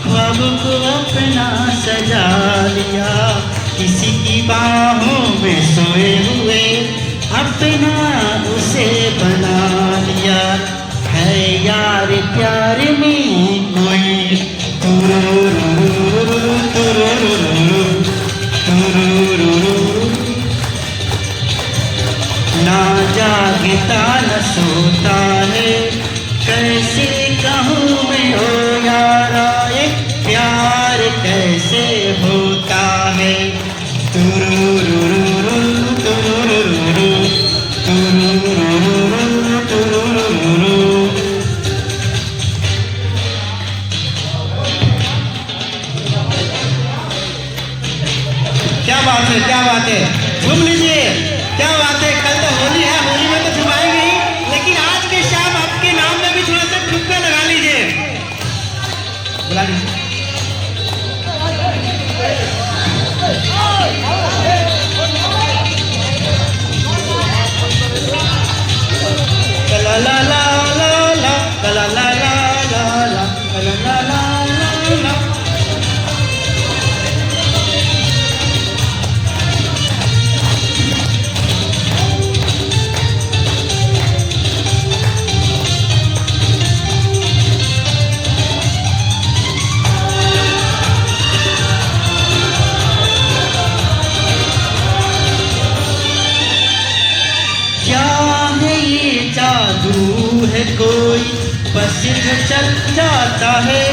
ख्वाब को अपना सजा लिया, किसी की बाहों में सोए हुए अपना उसे बना लिया। है यार प्यार में कोई तुरुरुरुरु तुरुरुरुरु तुरुरुरुरु, ना जागता न सोता है, कैसे कहूँ मैं हो यारा ये प्यार कैसे होता है। तुरुरुरुरु तुरुरुरुरु तुरुरुरुरु तुरुरुरुरु। क्या बात है, क्या बात है, झूम लीजिए, क्या बात है। कल तो होली है, होली में तो झुमाएंगे ही, लेकिन आज के शाम आपके नाम में भी थोड़ा सा ठुमका लगा लीजिए, बुला लीजिए। ला ला ला ला ला ला ला ला ला ला ला ला ला। क्या है ये जादू है कोई बस जो चल जाता है,